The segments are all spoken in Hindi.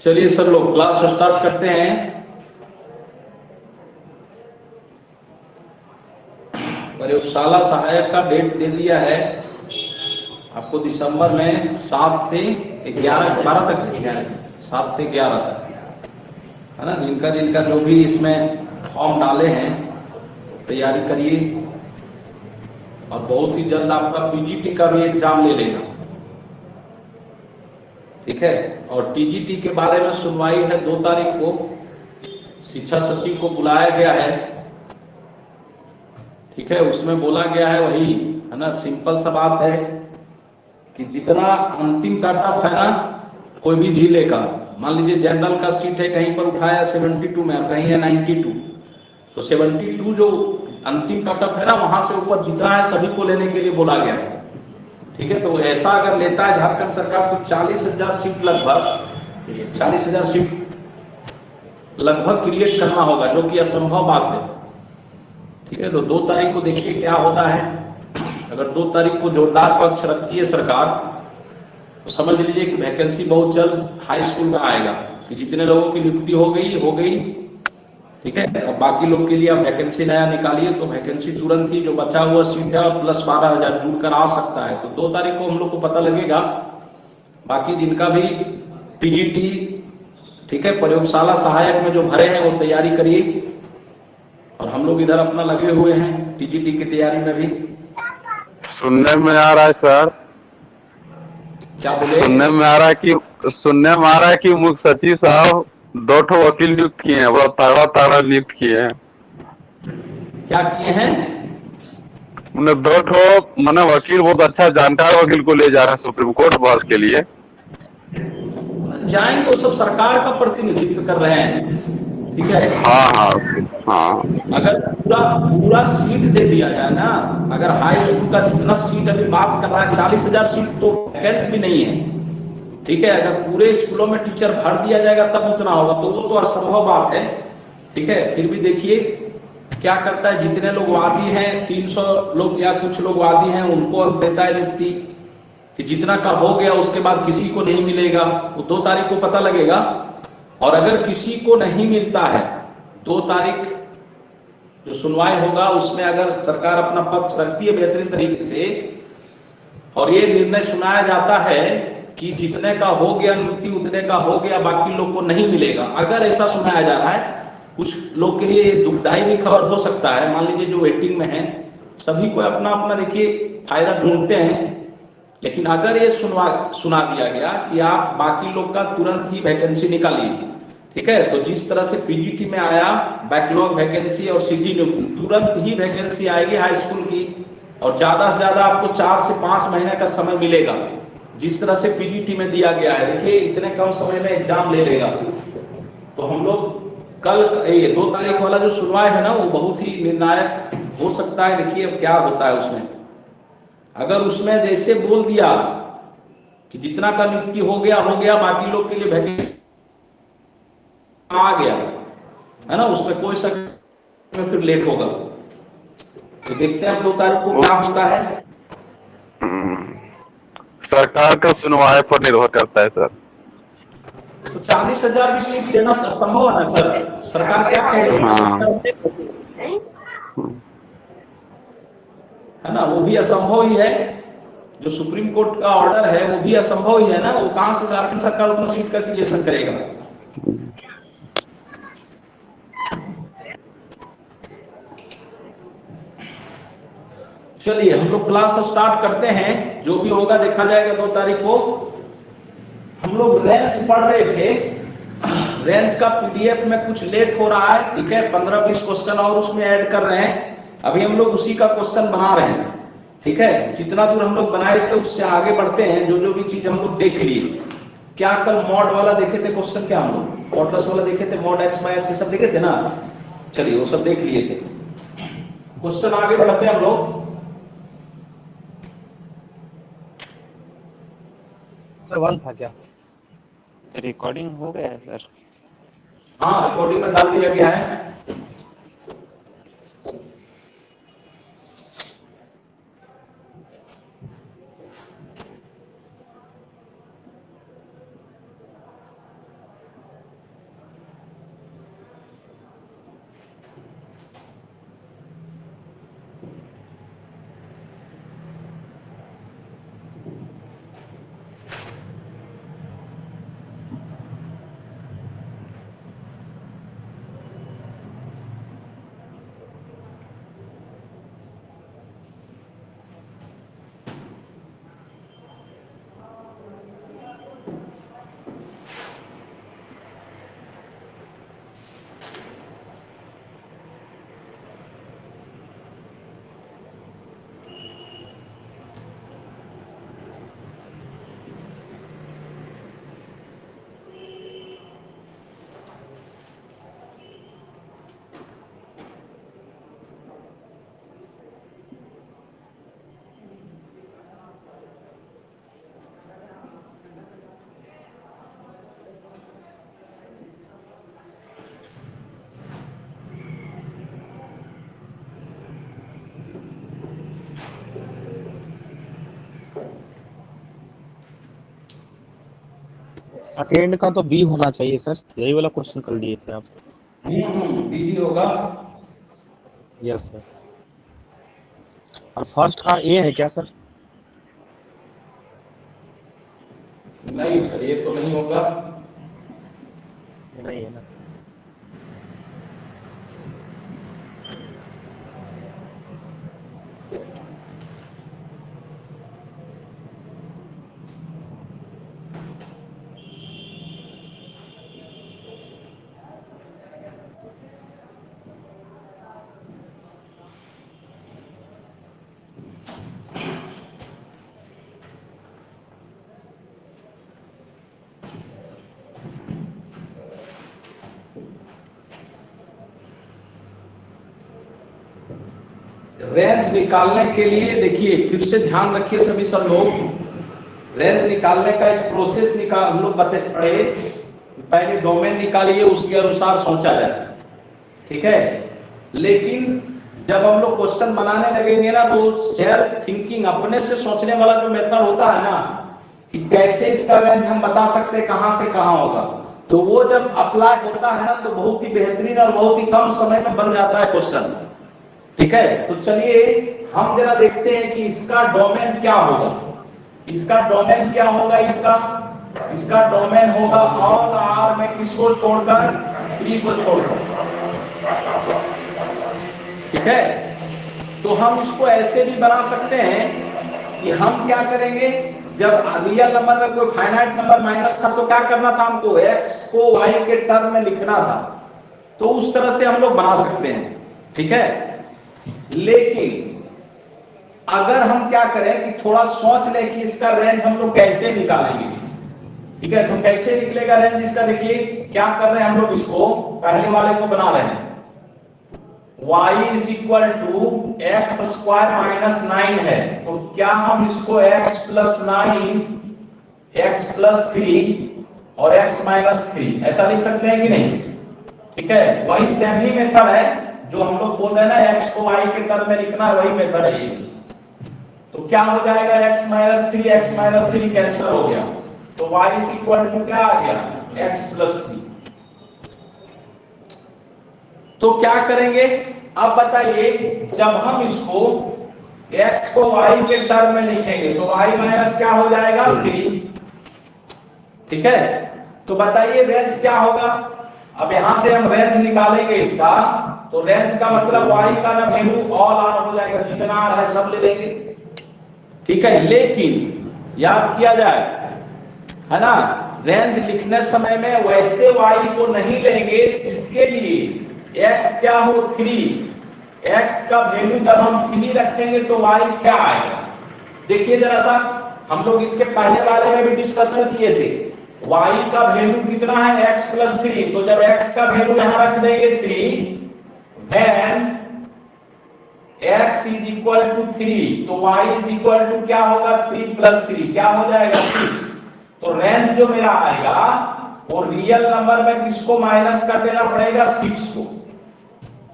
चलिए सब लोग क्लास स्टार्ट करते हैं। प्रयोगशाला सहायक का डेट दे दिया है आपको दिसंबर में 7 से 11 12 तक, 7 से 11 तक है ना। जिनका जो भी इसमें फॉर्म डाले हैं तैयारी करिए और बहुत ही जल्द आपका पीजीटी का भी एग्जाम ले लेगा, ठीक है। और टीजीटी के बारे में सुनवाई है 2 तारीख को, शिक्षा सचिव को बुलाया गया है, ठीक है। उसमें बोला गया है वही है ना, सिंपल सा बात है कि जितना अंतिम कट ऑफ है ना कोई भी जिले का, मान लीजिए जनरल का सीट है कहीं पर उठाया 72 में और कहीं है 92, तो 72 जो अंतिम कट ऑफ है ना वहां से ऊपर जितना है सभी को लेने के लिए बोला गया है, ठीक है। तो ऐसा अगर लेता है झारखंड सरकार तो 40,000 सीट लगभग 40,000 सीट लगभग क्रिएट करना होगा, जो कि असंभव बात है, ठीक है। तो 2 तारीख को देखिए क्या होता है। अगर 2 तारीख को जोरदार पक्ष रखती है सरकार तो समझ लीजिए कि वैकेंसी बहुत जल्द हाई स्कूल में आएगा कि जितने लोगों की नियुक्ति हो गई, ठीक है। अब बाकी लोग के लिए आप वैकेंसी नया निकालिए तो वैकेंसी तुरंत ही जो बचा हुआ सीट है प्लस 12,000 जुड़कर आ सकता है। तो 2 तारीख को हम लोग को पता लगेगा। बाकी जिनका भी पीजीटी, ठीक है, प्रयोगशाला सहायक में जो भरे हैं वो तैयारी करिए और हम लोग इधर अपना लगे हुए हैं टीजीटी की तैयारी में भी। सुनने में आ रहा है सर, क्या बोले? सुनने में आ रहा है कि मुख्य सचिव साहब 2 वकील नियुक्त किए हैं, बड़ा तगड़ा तगड़ा नियुक्त किए हैं। क्या किए हैं? उन्हें 2 मैंने वकील, बहुत अच्छा जानकार वकील को ले जा रहे हैं सुप्रीम कोर्ट बहस के लिए। जाएंगे, वो सब सरकार का प्रतिनिधित्व कर रहे हैं, ठीक है। हाँ हाँ हाँ। अगर पूरा पूरा सीट दे दिया जाए ना, अगर हाई स्कूल का जितना सीट अभी बात कर रहा है 40,000 सीट तो वैकेंट भी नहीं है, ठीक है। अगर पूरे स्कूलों में टीचर भर दिया जाएगा तब उतना होगा, तो वो तो असंभव बात है, ठीक है। फिर भी देखिए क्या करता है, जितने लोग वादी हैं 300 लोग या कुछ लोग वादी हैं उनको देता है नियुक्ति कि जितना का हो गया उसके बाद किसी को नहीं मिलेगा, वो 2 तारीख को पता लगेगा। और अगर किसी को नहीं मिलता है 2 तारीख जो सुनवाई होगा उसमें अगर सरकार अपना पक्ष रखती है बेहतरीन तरीके से और ये निर्णय सुनाया जाता है कि जितने का हो गया नियुक्ति उतने का हो गया, बाकी लोग को नहीं मिलेगा, अगर ऐसा सुनाया जा रहा है, कुछ लोग के लिए दुखदायी भी खबर हो सकता है। मान लीजिए जो वेटिंग में है सभी को अपना अपना देखिए फायदा ढूंढते हैं, लेकिन अगर ये सुना दिया गया कि आप बाकी लोग का तुरंत ही वैकेंसी निकालिए, ठीक है। तो जिस तरह से पीजीटी में आया बैकलॉग वैकेंसी और सीधी नियुक्ति, तुरंत ही वैकेंसी आएगी हाई स्कूल की और ज्यादा से ज्यादा आपको 4 से 5 महीने का समय मिलेगा, जिस तरह से पीजीटी में दिया गया है। देखिए इतने कम समय में एग्जाम ले लेगा। तो हम लोग कल ये 2 तारीख वाला जो सुनवाई है ना वो बहुत ही निर्णायक हो सकता है। देखिए अब क्या होता है उसमें, अगर उसमें जैसे बोल दिया कि जितना का नियुक्ति हो गया बाकी लोग के लिए वैकेंसी आ गया है ना, उसमें कोई शक में फिर लेट होगा। तो देखते हैं 2 तारीख को क्या होता है। सरकार का सुनवाई पर निर्भर करता है सर। तो 40,000 भी सीट देना संभव है ना सर? सरकार क्या कहेगी, है ना, वो भी असंभव ही है। जो सुप्रीम कोर्ट का ऑर्डर है वो भी असंभव ही है ना, वो कहां से झारखंड सरकार उतना सीट का क्रिएशन करेगा। चलिए हम लोग क्लास स्टार्ट करते हैं, जो भी होगा देखा जाएगा 2 तारीख को। हम लोग रेंज पढ़ रहे थे, रेंज का पीडीएफ में कुछ लेट हो रहा है, ठीक है। 15-20 क्वेश्चन और उसमें ऐड कर रहे हैं, अभी हम लोग उसी का क्वेश्चन बना रहे हैं, ठीक है। जितना दूर हम लोग बनाए थे उससे आगे बढ़ते हैं। जो भी चीज हम लोग देख लिए, क्या कल मॉड वाला देखे थे क्वेश्चन, क्या हम लोग मॉडल्स वाला देखे थे, मॉड एक्स बाय एक्स ये सब देखे थे ना। चलिए वो सब देख लिए थे, क्वेश्चन आगे बढ़ते हैं हम लोग। सर 1 था क्या? रिकॉर्डिंग हो गया है सर? हाँ रिकॉर्डिंग में डाल दिया गया है। सेकेंड का तो बी होना चाहिए सर, यही वाला क्वेश्चन कल दिए थे आप। इजी होगा। Yes sir. और फर्स्ट का ए है क्या सर? नहीं सर, ये तो नहीं होगा। नहीं है ना। रेंज निकालने के लिए देखिए, फिर से ध्यान रखिए सभी सब लोग, रेंज निकालने का एक प्रोसेस हम लोग पढ़े। पहले डोमेन निकालिए, उसके अनुसार सोचा जाए, ठीक है। लेकिन जब हम लोग क्वेश्चन बनाने लगेंगे ना, तो सेल्फ थिंकिंग, अपने से सोचने वाला जो मेथड होता है ना, कि कैसे इसका रेंज हम बता सकते हैं कहां से कहां होगा, तो वो जब अप्लाई होता है ना, तो बहुत ही बेहतरीन और बहुत ही कम समय में बन जाता है क्वेश्चन, ठीक है। तो चलिए हम जरा देखते हैं कि इसका डोमेन क्या होगा। इसका डोमेन क्या होगा? इसका डोमेन होगा ऑल आर में किसको छोड़कर? 3 को छोड़कर, ठीक है। तो हम इसको ऐसे भी बना सकते हैं कि हम क्या करेंगे, जब रियल नंबर में कोई फाइनाइट नंबर माइनस था, तो क्या करना था हमको? x को y के टर्म में लिखना था। तो उस तरह से हम लोग बना सकते हैं, ठीक है। लेकिन अगर हम क्या करें कि थोड़ा सोच लें कि इसका रेंज हम लोग कैसे निकालेंगे, ठीक है। तो कैसे निकलेगा रेंज इसका? देखिए क्या कर रहे हैं हम लोग, इसको पहले वाले को बना रहे हैं। y is equal to x square minus 9 है, तो क्या हम इसको x प्लस 9, x प्लस 3 और x माइनस 3 ऐसा लिख सकते हैं कि नहीं? ठीक है, वही सेम ही मेथड है जो हम लोग बोल रहे हैं ना, x को y के टर्म में लिखना है, वही मेथड है ये। तो क्या हो जाएगा? x माइनस 3 कैंसिल हो गया, तो y इज इक्वल टू क्या आ गया? x plus 3। तो क्या करेंगे अब बताइए, जब हम इसको x को y के टर्म में लिखेंगे तो y माइनस क्या हो जाएगा? 3, ठीक है। तो बताइए रेंज क्या होगा? अब यहां से हम रेंज निकालेंगे इसका, तो रेंज का मतलब y का ना वैल्यू ऑल आर हो जाएगा, जितना आर है सब ले लेंगे, ठीक है। लेकिन याद किया जाए, है ना, रेंज लिखने समय में वैसे y को नहीं लेंगे जिसके लिए x क्या हो? 3। x का वैल्यू जब हम 3 रखेंगे तो y क्या आएगा? देखिए जरा सा, हम लोग इसके पहले वाले में भी डिस्कशन किए थे, y का वैल्यू कितना है? x plus 3। तो जब x का वैल्यू यहां रख देंगे 3, then x is equal to 3, तो y इज इक्वल टू क्या होगा? 3 प्लस 3 क्या हो जाएगा? 6। तो रेंज जो मेरा आएगा वो रियल नंबर में किसको माइनस कर देना पड़ेगा? 6 को।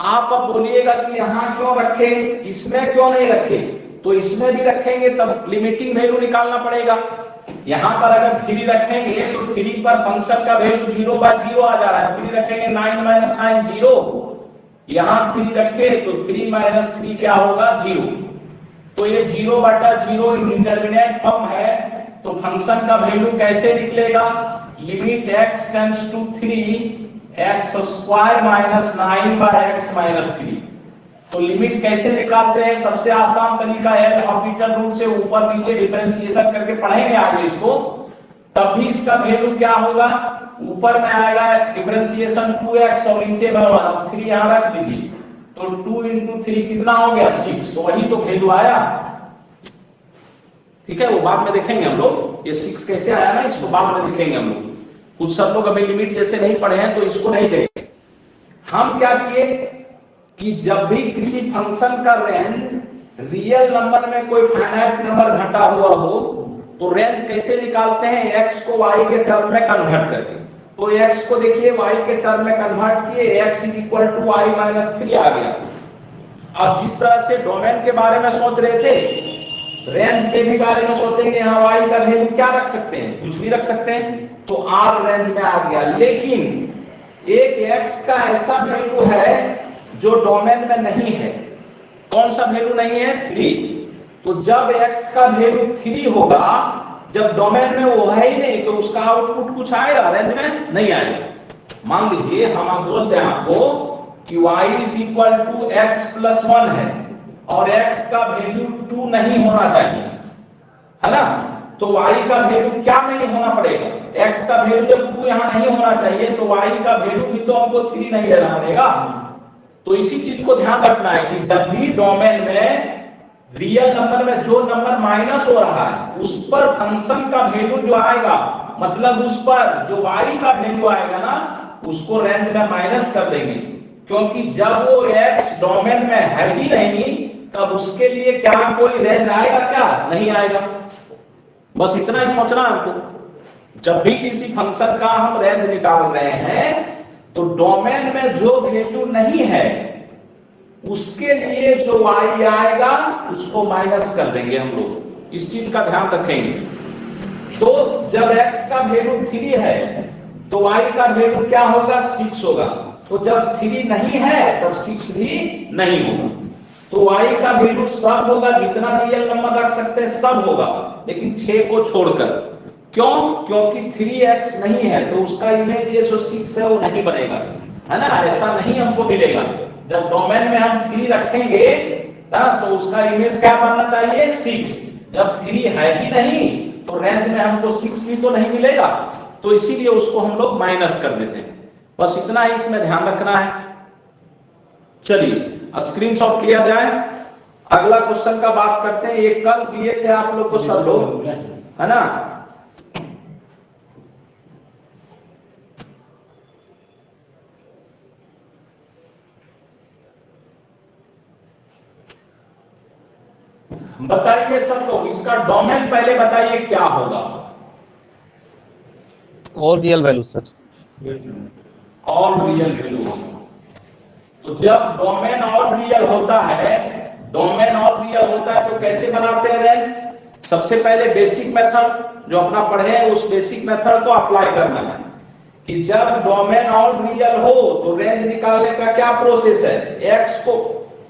आप अब बोलिएगा कि यहां क्यों रखे, इसमें क्यों नहीं रखे? तो इसमें भी रखेंगे तब लिमिटिंग वैल्यू निकालना पड़ेगा। यहां पर अगर 3 रखेंगे तो 3 पर फंक्शन का वैल्यू 0/0 आ जा रहा है, 3 रखेंगे 9 माइनस 9 0, यहां 3 रखे तो 3 माइनस 3 क्या होगा? 0। तो ये 0/0 इंडिटरमिनेट फॉर्म है, तो फंक्शन का वैल्यू कैसे निकलेगा? Limit x tends to 3 x square minus 9/x minus 3। तो लिमिट कैसे निकालते हैं? सबसे आसान तरीका है हॉपिटल रूल से ऊपर नीचे डिफरेंशिएशन करके पढ़ेंगे आगे इसको, तब भी इसका वैल्यू क्या होगा? ऊपर में आएगा डिफरेंशिएशन 2x और नीचे में 3 यहां रख दीजिए, तो 2 × 3 कितना हो गया? 6। तो वही तो वैल्यू आया, ठीक है। वो बाद में देखेंगे हम लोग, ये 6 कैसे आया ना, इसको बाद में देखेंगे हम लोग। कुछ सब लोग अभी लिमिट जैसे नहीं पढ़े हैं तो इसको नहीं देखेंगे। हम क्या किए कि जब भी किसी फंक्शन का रेंज रियल नंबर में कोई फाइनाइट नंबर घटा हुआ हो, तो रेंज कैसे निकालते हैं? x को y के टर्म में कन्वर्ट करके। तो x को देखिए y के टर्म में कन्वर्ट किए, x is equal to y minus 3 आ गया। अब जिस तरह से डोमेन के बारे में सोच रहे थे, रेंज के भी बारे में सोचेंगे, हाँ y का वैल्यू क्या रख सकते हैं, कुछ भी रख सकते हैं, तो r रेंज में आ गया। लेकिन एक x का ऐसा वैल्यू है जो डोमेन में नहीं है। कौन सा वैल्यू नहीं है? 3। तो जब x का वैल्यू 3 होगा, जब डोमेन में वो है ही नहीं, तो उसका आउटपुट कुछ आएगा, रेंज में नहीं आएगा। मान लीजिए हम आप बोलते हैं आपको कि y = x + 1 है और x का वैल्यू 2 नहीं होना चाहिए, है ना? तो y का वैल्यू क्या नहीं होना पड़ेगा? x का वैल्यू जब 2 यहाँ नहीं होना चाहिए तो y का वैल्यू भी तो हमको 3 नहीं लेना पड़ेगा। तो इसी चीज को ध्यान रखना है कि जब भी डोमेन में रियल नंबर में जो नंबर माइनस हो रहा है उस पर फंक्शन का वैल्यू जो आएगा, मतलब उस पर जो y का वैल्यू आएगा ना, उसको रेंज में माइनस कर देंगे, क्योंकि जब वो x डोमेन में है ही नहीं तब उसके लिए क्या कोई रेंज आएगा? क्या नहीं आएगा। बस इतना ही सोचना हमको। जब भी किसी फंक्शन का हम रेंज निकाल रहे हैं तो डोमेन में जो वैल्यू नहीं है उसके लिए जो y आएगा उसको माइनस कर देंगे हम लोग। इस चीज का ध्यान रखेंगे। तो जब x का वैल्यू 3 है तो y का वैल्यू क्या होगा? 6 होगा। तो जब 3 नहीं है तब 6 भी नहीं होगा। तो y का वैल्यू सब होगा, जितना रियल नंबर रख सकते हैं सब होगा, लेकिन 6 को छोड़कर। क्यों? क्योंकि 3x नहीं है तो उसका इमेज ये जो 6 है वो नहीं बनेगा, है ना? ऐसा नहीं हमको मिलेगा। जब डोमेन में हम 3 रखेंगे ना तो उसका इमेज क्या बनना चाहिए? 6। जब 3 है ही नहीं तो रेंज में हमको 6 भी तो नहीं मिलेगा, तो इसीलिए उसको हम लोग माइनस कर देते हैं। बस इतना ही इसमें ध्यान रखना है। चलिए स्क्रीनशॉट किया जाए। अगला क्वेश्चन का बात करते हैं। ये कल दिए थे आप लोग को सब लोग, है ना? बताइए सब लोग, इसका डोमेन पहले बताइए क्या होगा? और रियल वैल्यू सर। और रियल वैल्यू। तो जब डोमेन और रियल होता है, डोमेन और रियल होता है तो कैसे बनाते हैं रेंज? सबसे पहले बेसिक मेथड जो अपना पढ़े हैं उस बेसिक मेथड को अप्लाई करना है कि जब डोमेन और रियल हो तो रेंज निकालने का क्या प्रोसेस है? x को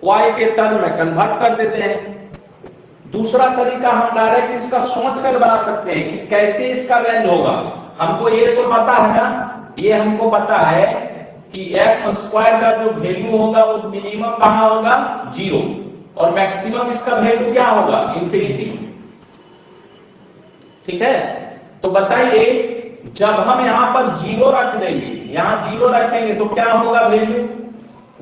y के टर्म में कन्वर्ट कर देते हैं। दूसरा तरीका हम डायरेक्ट इसका सोच कर बना सकते हैं कि कैसे इसका रेंज होगा। हमको ये तो पता है ना, ये हमको पता है कि x² का जो वैल्यू होगा वो मिनिमम कहां होगा? 0, और मैक्सिमम इसका वैल्यू क्या होगा? इंफिनिटी। ठीक है? तो बताइए जब हम यहां पर 0 रख देंगे, यहां 0 रखेंगे तो क्या होगा वैल्यू?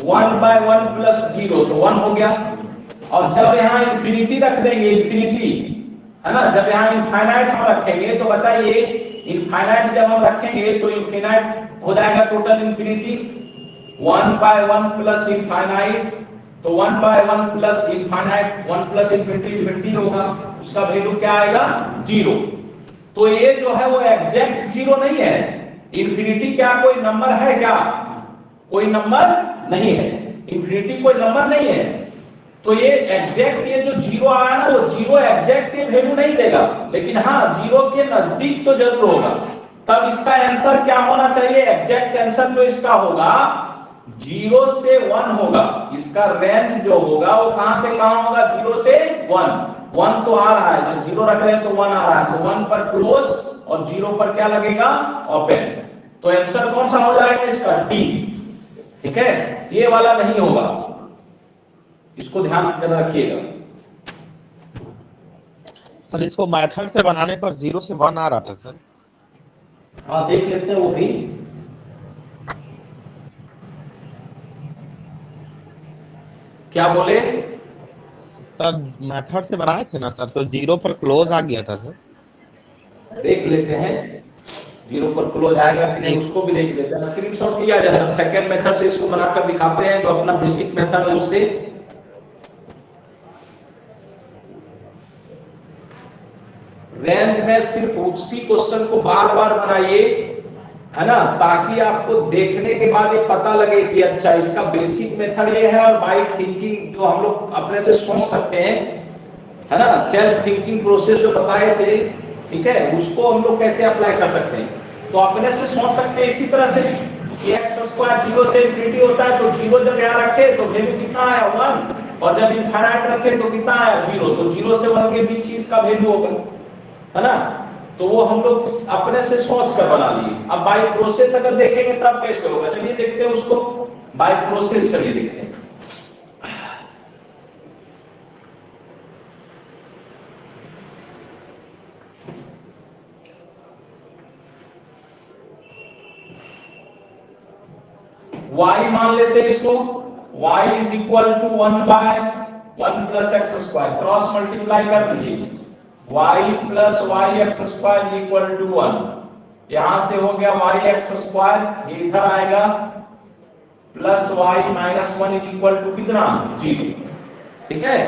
1/1 + 0 तो 1 हो गया। और जब यहाँ इंफिनिटी रख देंगे, इंफिनिटी, है ना? जब यहाँ इनफाइनाइट हम रखेंगे तो बताइए इनफाइनाइट जब हम रखेंगे तो इनफिनाइट हो जाएगा टोटल इंफिनिटी। 1/1 + इनफाइनाइट, तो 1/1 + इनफाइनाइट, 1 + इंफिनिटी इंफिनिटी होगा, उसका वैल्यू क्या आएगा? 0। तो ये जो है वो एग्जैक्ट 0 नहीं है। इंफिनिटी क्या कोई नंबर है? क्या कोई नंबर नहीं है। इंफिनिटी कोई नंबर नहीं है। तो ये एग्जैक्ट ये जो 0 आया ना वो 0 एग्जैक्ट वैल्यू नहीं देगा, लेकिन हाँ 0 के नजदीक तो जरूर होगा। तब इसका आंसर क्या होना चाहिए? एग्जैक्ट आंसर जो इसका होगा 0 से 1 होगा। इसका रेंज जो होगा वो कहां से कहां होगा? 0 से 1। 1 तो आ रहा है, जब 0 रख रहे हैं तो 1 आ रहा है, तो 1 पर क्लोज और 0 पर क्या लगेगा? ओपन। तो आंसर कौन सा हो जाएगा इसका? डी। ठीक है? ये वाला नहीं होगा, इसको ध्यान में रखिएगा। सर इसको मेथड से बनाने पर 0 से 1 आ रहा था सर। हाँ देख लेते हैं वो भी। क्या बोले? सर मेथड से बनाए थे ना सर, तो 0 पर क्लोज आ गया था सर। देख लेते हैं 0 पर क्लोज आएगा कि नहीं, उसको भी देख लेते हैं। स्क्रीनशॉट किया जाए सर, सेकंड मेथड से इसको बनाकर दिखाते हैं जो अपना बेसिक मेथड है उससे। रेंज में सिर्फ उसी क्वेश्चन को बार बार बनाइए, है ना, ताकि आपको देखने के बाद ये पता लगे कि अच्छा इसका बेसिक मेथड ये है और बाय थिंकिंग जो हम लोग अपने से सोच सकते हैं है ना, सेल्फ थिंकिंग प्रोसेस जो बताए थे, ठीक है, उसको हम लोग कैसे अप्लाई कर सकते हैं। तो अपने से सोच सकते हैं इसी तरह से कि एक्स स्क्वायर 0 से इन्फिनिटी होता है, तो 0 जब यहाँ रखे तो वैल्यू कितना आया 1, और जब इनफाइनाइट रखे तो कितना आया 0, तो 0 से 1 के बीच ही इसका वैल्यू होगा, है ना। तो वो हम लोग अपने से सोच कर बना लिए। अब बाय प्रोसेस अगर देखेंगे तब कैसे होगा, चलिए देखते हैं उसको बाय प्रोसेस। चलिए देखते हैं। y मान लेते हैं इसको, y is equal to 1 by 1 plus x square, cross multiply कर दीजिए, y plus y x square equal to 1। यहां से हो गया y एक्स स्क्वायर, ये इधर आएगा, plus y minus 1 equal to कितना 0। ठीक है,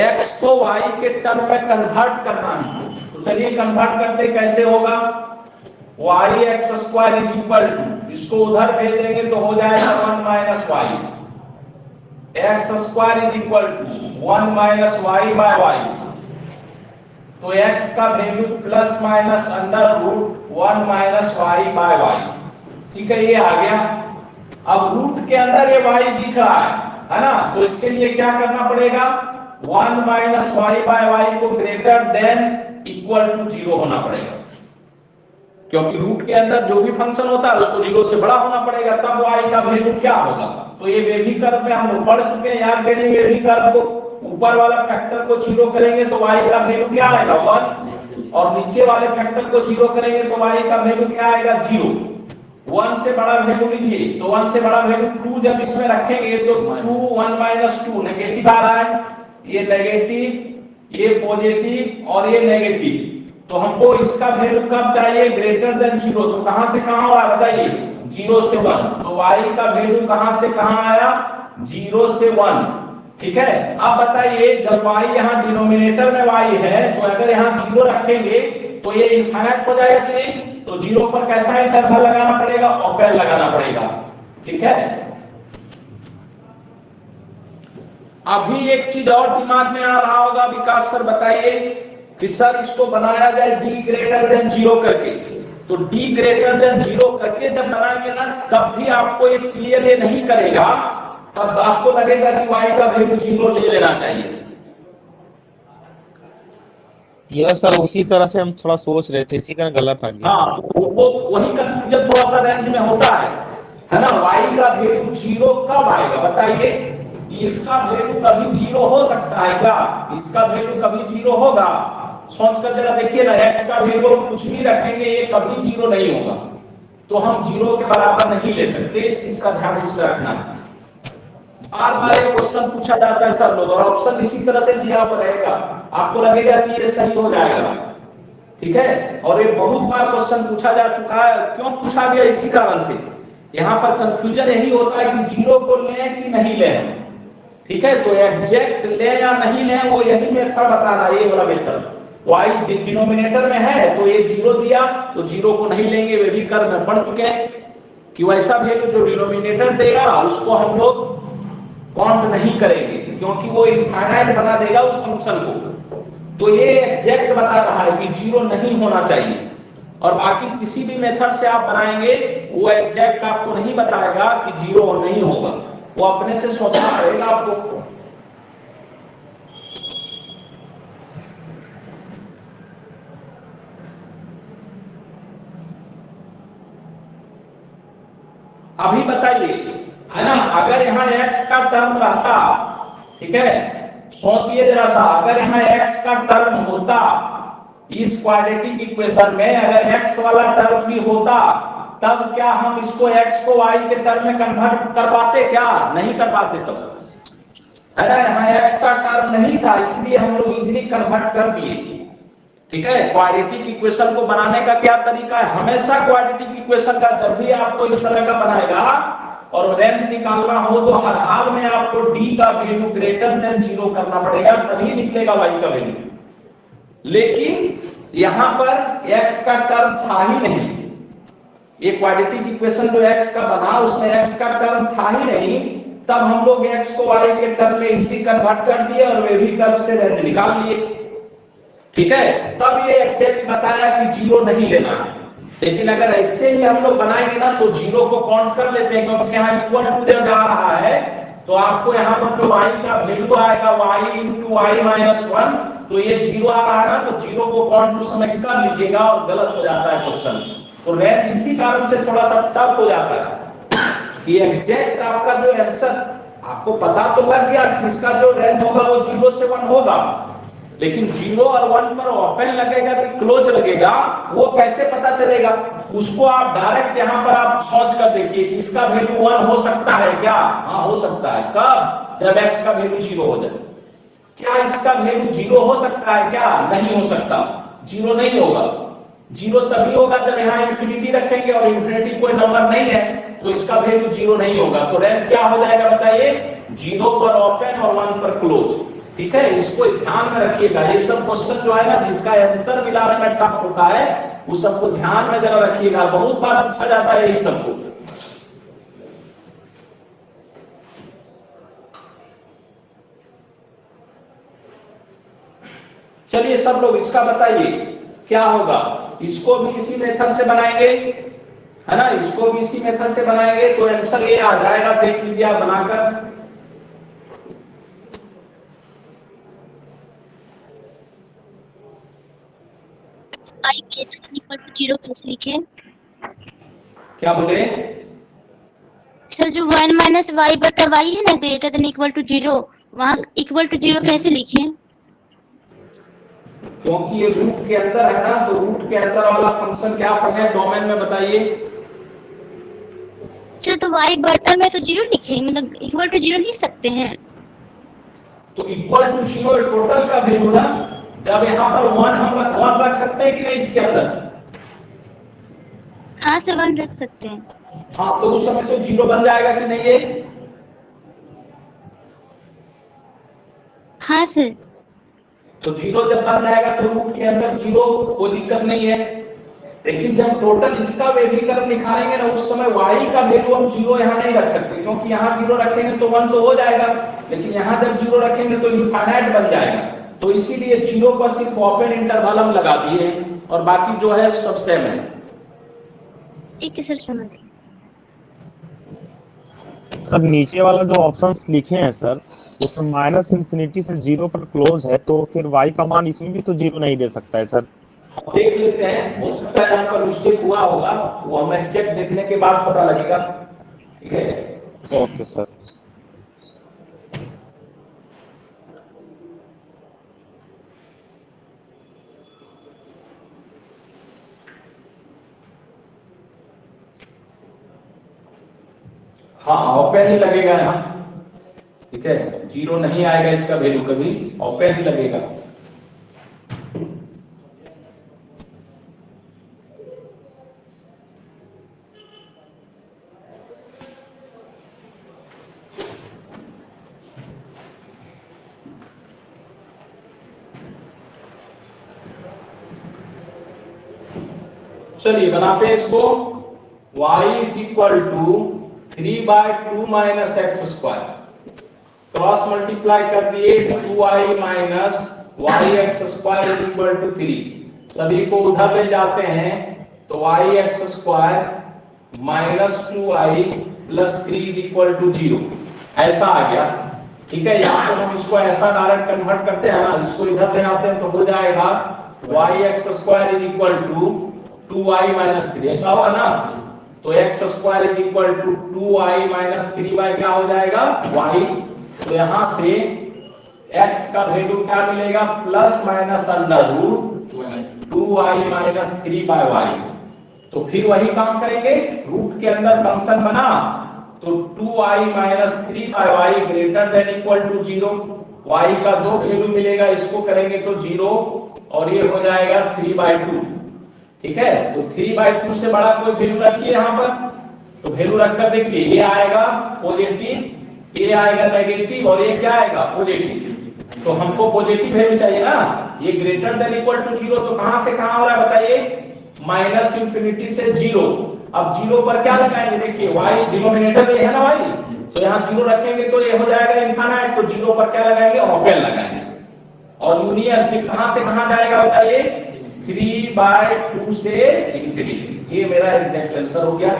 x को y के टर्म में कन्वर्ट करना है, तो चलिए कन्वर्ट करते कैसे होगा। y x square is equal to, इसको उधर भेज देंगे तो हो जाएगा 1 minus y, x square is equal to 1 minus y by y, तो x का value plus minus under root 1 minus y by y. ठीक है, ये आ गया। अब रूट के अंदर ये y दिख रहा है ना, तो इसके लिए क्या करना पड़ेगा, 1 माइनस वाई बाय वाई को ग्रेटर देन इक्वल टू 0 होना पड़ेगा, क्योंकि रूट के अंदर जो भी फंक्शन होता है उसको 0 से बड़ा होना पड़ेगा, तब y का वैल्यू क्या होगा। तो ये वेवी कर्व में हम लोग पढ़ चुके हैं, याद करिए वेवी कर्व को ऊपर वाला फैक्टर को 0 करेंगे तो y का वैल्यू क्या आएगा 1, और नीचे वाले फैक्टर को 0 करेंगे तो y का वैल्यू क्या आएगा 0। 1 से बड़ा वैल्यू लीजिए, तो 1 से बड़ा वैल्यू 2 जब इसमें रखेंगे तो 2 1 माइनस 2 नेगेटिव आ रहा है, ये नेगेटिव, ये पॉजिटिव और ये नेगेटिव, तो हमको इसका वैल्यू कब चाहिए, ग्रेटर देन 0। तो कहां से कहां हो रहा है बताइए, 0 से 1, तो y का वैल्यू कहां से कहां आया, 0 से 1। ठीक है, अब बताइए जब y यहाँ डिनोमिनेटर में y है, तो अगर यहाँ 0 रखेंगे तो ये इनफाइनाइट हो जाएगा कि नहीं, तो 0 पर कैसा इंटरवल लगाना पड़ेगा, ओपन लगाना पड़ेगा। ठीक है, अभी एक चीज और दिमाग में आ रहा होगा विकास सर, बताइए कि सर इसको बनाया जाए d ग्रेटर देन 0 करके, तो d ग्रेटर देन 0 करके जब बनाएंगे ना, तब भी आपको एक क्लियर ये नहीं करेगा, तब आपको लगेगा कि y का वैल्यू 0 ले लेना चाहिए। ये सर उसी तरह से हम थोड़ा सोच रहे थे, इसी का गलत आ गया। हाँ, वो वही कंफ्यूजन थोड़ा सा रेंज में होता है ना। y का वैल्यू 0 कब आएगा बताइए, इसका वैल्यू कभी 0 हो सकता है क्या, इसका वैल्यू कभी 0 होगा, सोच कर जरा देखिए ना, x का वैल्यू कुछ भी रखेंगे ये कभी 0 नहीं होगा, तो हम 0 के बराबर नहीं ले सकते, इस चीज का ध्यान इसमें रखना है। बार बार ये क्वेश्चन पूछा जाता है सब लोग, और ऑप्शन इसी तरह से दिया हुआ रहेगा, आपको लगेगा कि ये सही हो जाएगा। ठीक है, और ये बहुत बार क्वेश्चन पूछा जा चुका है, क्यों पूछा गया, इसी कारण से। यहाँ पर कंफ्यूजन यही होता है कि 0 को लें कि नहीं लें। ठीक है, तो एग्जैक्ट लें या नहीं लें, वो यही मेथड बताना, ये वाला मेथड। y डिनोमिनेटर में है तो ये 0 दिया, तो 0 को नहीं लेंगे, वे भी कर्व में पढ़ चुके हैं कि वैसा वैल्यू जो डिनोमिनेटर देगा उसको हम लोग काउंट नहीं करेंगे, क्योंकि वो इनफाइनाइट बना देगा उस फंक्शन को। तो ये एग्जैक्ट बता रहा है कि 0 नहीं होना चाहिए, और बाकी किसी भी मेथड से आप बनाएंगे वो एग्जैक्ट आपको नहीं बताएगा कि 0 नहीं होगा, वो अपने से सोचना पड़ेगा आपको। अभी बताइए, है ना, अगर यहाँ x का टर्म रहता, ठीक है, सोचिए जरा सा, अगर यहाँ x का टर्म होता इस क्वाड्रेटिक इक्वेशन में, अगर x वाला टर्म भी होता, तब क्या हम इसको x को y के टर्म में कन्वर्ट कर पाते, क्या नहीं कर पाते, तो है ना, यहाँ x का टर्म नहीं था, इसलिए हम लोग इजीली कन्वर्ट कर दिए। ठीक है, क्वाड्रेटिक इक्वेशन को बनाने का क्या तरीका है, हमेशा क्वाड्रेटिक इक्वेशन का जब भी आपको इस तरह का बनाएगा और रेंज निकालना हो, तो हर हाल में आपको d का वैल्यू ग्रेटर देन 0 करना पड़ेगा, तभी निकलेगा y का वैल्यू। लेकिन यहां पर x का टर्म था ही नहीं, ये क्वाड्रेटिक इक्वेशन जो x का बना उसमें x का टर्म था ही नहीं, तब हम लोग x को y के टर्म में इसी कन्वर्ट कर दिए और वे भी कर्व से रेंज निकाल लिए। ठीक है, तब ये एग्जैक्ट बताया कि जीरो नहीं लेना है। लेकिन अगर ऐसे ही हम लोग बनाएंगे ना तो जीरो को काउंट कर लेते हैं, क्योंकि यहाँ इक्वल टू जब जा रहा है तो आपको यहाँ पर जो y का वैल्यू आएगा y इंटू y माइनस 1, तो ये जीरो आ रहा है ना, तो जीरो को काउंट टू समझ कर लीजिएगा और गलत हो जाता है क्वेश्चन। तो रेंज इसी कारण से थोड़ा सा टफ हो जाता है कि एग्जैक्ट आपका जो आंसर आपको पता तो लग गया कि इसका जो रेंज होगा वो 0 से 1 होगा, लेकिन 0 और 1 पर ओपन लगेगा कि क्लोज लगेगा वो कैसे पता चलेगा? उसको आप डायरेक्ट यहाँ पर आप सोच कर देखिए कि इसका वैल्यू 1 हो सकता है क्या? हाँ हो सकता है। कब? जब x का वैल्यू 0 हो जाए। क्या इसका वैल्यू 0 हो सकता है क्या? नहीं हो सकता, 0 नहीं होगा। 0 तभी होगा जब यहाँ इंफिनिटी रखेंगे और इंफिनिटी कोई नंबर नहीं है तो इसका वैल्यू 0 नहीं होगा। तो रेंज क्या हो जाएगा बताइए? 0 पर ओपन और 1 पर क्लोज। ठीक है, इसको ध्यान में रखिएगा। ये सब क्वेश्चन जो है ना जिसका आंसर मिलाने में टफ होता है वो सबको ध्यान में जरा रखिएगा, बहुत बार पूछा जाता है यही सबको। चलिए सब लोग इसका बताइए क्या होगा। इसको भी इसी मेथड से बनाएंगे, है ना, इसको भी इसी मेथड से बनाएंगे तो आंसर ये आ जाएगा। देख लीजिए आप बनाकर। I greater than equal to 0 कैसे लिखें? क्या बोले? सर जो 1 माइनस वाई बटा वाई है ना ग्रेटर देन इक्वल टू 0, वहाँ इक्वल टू 0 कैसे लिखें? क्योंकि ये रूट के अंदर है ना, तो रूट के अंदर वाला फंक्शन क्या है डोमेन में बताइए। सर तो वाई बटा में तो 0 लिखे, मतलब इक्वल टू 0 लिख सकते हैं। तो इक्वल टू 0 टोटल का वैल्यू ना, जब यहाँ पर 1 हम 1 रख सकते हैं कि नहीं इसके अंदर? हाँ सर 1 रख सकते हैं। हाँ, तो उस समय तो 0 बन जाएगा कि नहीं ये? हाँ सर। तो 0 जब बन जाएगा तो रूट के अंदर 0 कोई दिक्कत नहीं है। लेकिन जब टोटल इसका वैल्यूकरण निकालेंगे ना उस समय y का वैल्यू हम 0 यहाँ नहीं रख सकते, क्योंकि यहाँ 0 रखेंगे तो 1 तो हो जाएगा, लेकिन यहाँ जब 0 रखेंगे तो इनफाइनाइट बन जाएगा। तो इसीलिए 0 पर सिर्फ ओपन इंटरवल हम लगा दिए हैं और बाकी जो है सब सेम है। ठीक है सर, समझ गए। सर नीचे वाला जो ऑप्शंस लिखे हैं सर उसमें माइनस इंफिनिटी से 0 पर क्लोज है, तो फिर y का मान इसमें भी तो 0 नहीं दे सकता है सर। देख लेते हैं, हो सकता है यहाँ पर मिस्टेक हुआ होगा, वो हमें चेक देखने के बाद पता लगेगा। ठीक है, ओके सर। हाँ ओपन ही लगेगा यहाँ। ठीक है, 0 नहीं आएगा इसका वैल्यू कभी, ओपन ही लगेगा। चलिए बनाते हैं इसको। y is equal to 3/2 minus x square, cross multiply कर दिए 2y minus y x square is equal to 3। सभी को उधर ले जाते हैं तो y x square minus 2y plus 3 is equal to 0 ऐसा आ गया। ठीक है, यहाँ पर हम इसको ऐसा डायरेक्ट कन्वर्ट करते हैं ना, इसको इधर ले आते हैं तो हो जाएगा y x square is equal to 2y minus 3, ऐसा होगा ना। तो x square is equal to 2y minus 3y क्या हो जाएगा y। तो यहां से x का वैल्यू क्या मिलेगा plus minus under root 2y minus 3/y। तो फिर वही काम करेंगे, रूट के अंदर फंक्शन बना तो 2y minus 3/y greater than equal to 0, y का दो वैल्यू मिलेगा, इसको करेंगे तो 0 और ये हो जाएगा 3/2। ठीक है, तो 3/2 से बड़ा कोई वैल्यू रखिए यहाँ पर, तो वैल्यू रखकर देखिए ये आएगा पॉजिटिव, ये आएगा नेगेटिव और ये क्या आएगा पॉजिटिव। तो हमको पॉजिटिव वैल्यू चाहिए ना, ये ग्रेटर देन इक्वल टू 0, तो कहां से कहां हो रहा है बताइए, माइनस इंफिनिटी से 0। अब 0 पर क्या लगाएंगे, देखिए y डिनोमिनेटर में है ना y, तो यहाँ 0 रखेंगे तो ये हो जाएगा इनफाइनाइट, तो 0 पर क्या लगाएंगे, ओपन लगाएंगे। और यूनियन फिर कहां से कहां जाएगा बताइए, 3/2 से इंफिनिटी। ये मेरा एग्जैक्ट आंसर हो गया।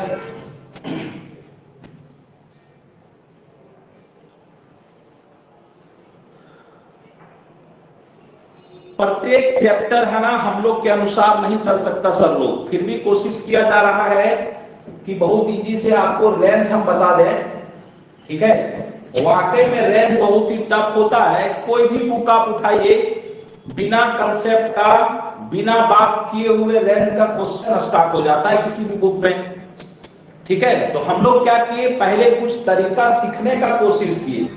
प्रत्येक चैप्टर है ना हम लोग के अनुसार नहीं चल सकता सर लोग, फिर भी कोशिश किया जा रहा है कि बहुत इजी से आपको रेंज हम बता दें, ठीक है। वाकई में रेंज बहुत ही टफ होता है। कोई भी बुक आप उठाइए, बिना कंसेप्ट का, बिना बात किए हुए रेंज का क्वेश्चन स्टार्ट हो जाता है किसी भी बुक में, ठीक है। तो हम लोग क्या किए, पहले कुछ तरीका सीखने का कोशिश किए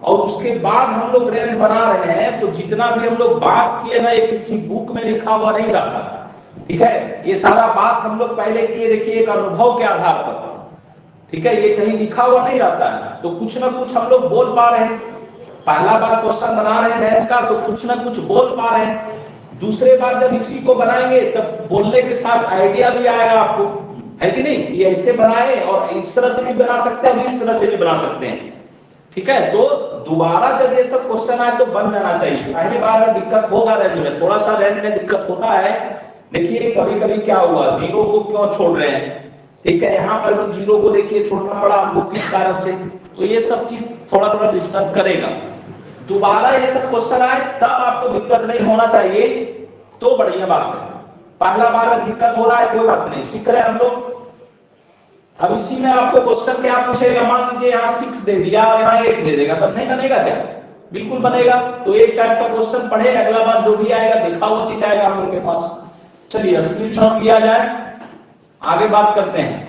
और उसके बाद हम लोग रेंज बना रहे हैं। तो जितना भी हम लोग बात किए ना, ये किसी बुक में लिखा हुआ नहीं रहता, ठीक है। ये सारा बात हम लोग पहले किए, देखिए एक अनुभव के आधार पर, ठीक है। ये कहीं लिखा हुआ नहीं रहता है। तो कुछ ना कुछ हम लोग बोल पा रहे हैं, पहला बार क्वेश्चन बना रहे हैं रेंज का तो कुछ ना कुछ बोल पा रहे हैं। दूसरे बार जब इसी को बनाएंगे तब बोलने के साथ आइडिया भी आएगा आपको, है कि नहीं। ये ऐसे बनाए और इस तरह से भी बना सकते हैं, इस तरह से भी बना सकते हैं, ठीक है। तो दोबारा जब ये सब क्वेश्चन आए तो बन जाना चाहिए। पहली बार में दिक्कत होगा, रेंज में थोड़ा सा रेंज में दिक्कत होता है। देखिए कभी कभी क्या हुआ, 0 को क्यों छोड़ रहे हैं, ठीक है। यहाँ पर भी 0 को देखिए छोड़ना पड़ा आपको किस कारण से, तो ये सब चीज थोड़ा थोड़ा डिस्टर्ब करेगा। दोबारा ये सब क्वेश्चन आए तब आपको दिक्कत नहीं होना चाहिए, तो बढ़िया बात है। पहला बार में दिक्कत हो रहा है, कोई बात नहीं, सीख रहे हैं हम लोग। अब इसी में आपको क्वेश्चन क्या पूछेगा, मान लीजिए यहाँ 6 दे दिया और यहाँ 8 दे देगा, तब नहीं बनेगा क्या, बिल्कुल बनेगा। तो एक टाइप का क्वेश्चन पढ़े, अगला बार जो भी आएगा देखा हुआ चीज आएगा हम लोग के पास। चलिए स्क्रीनशॉट लिया जाए, आगे बात करते हैं।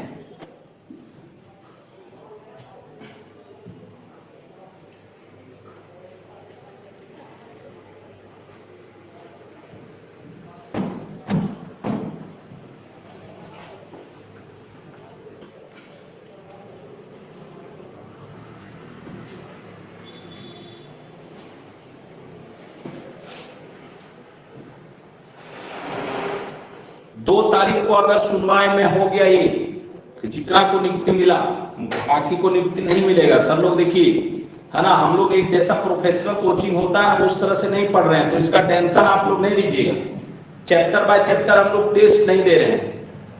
दो तारीख को अगर सुनवाई में हो गया ये, जितना को नियुक्ति मिला बाकी को नियुक्ति नहीं मिलेगा। सब लोग देखिए, है ना, हम लोग एक जैसा प्रोफेशनल कोचिंग होता है उस तरह से नहीं पढ़ रहे हैं, तो इसका टेंशन आप लोग नहीं लीजिएगा। चैप्टर बाय चैप्टर हम लोग टेस्ट नहीं दे रहे हैं,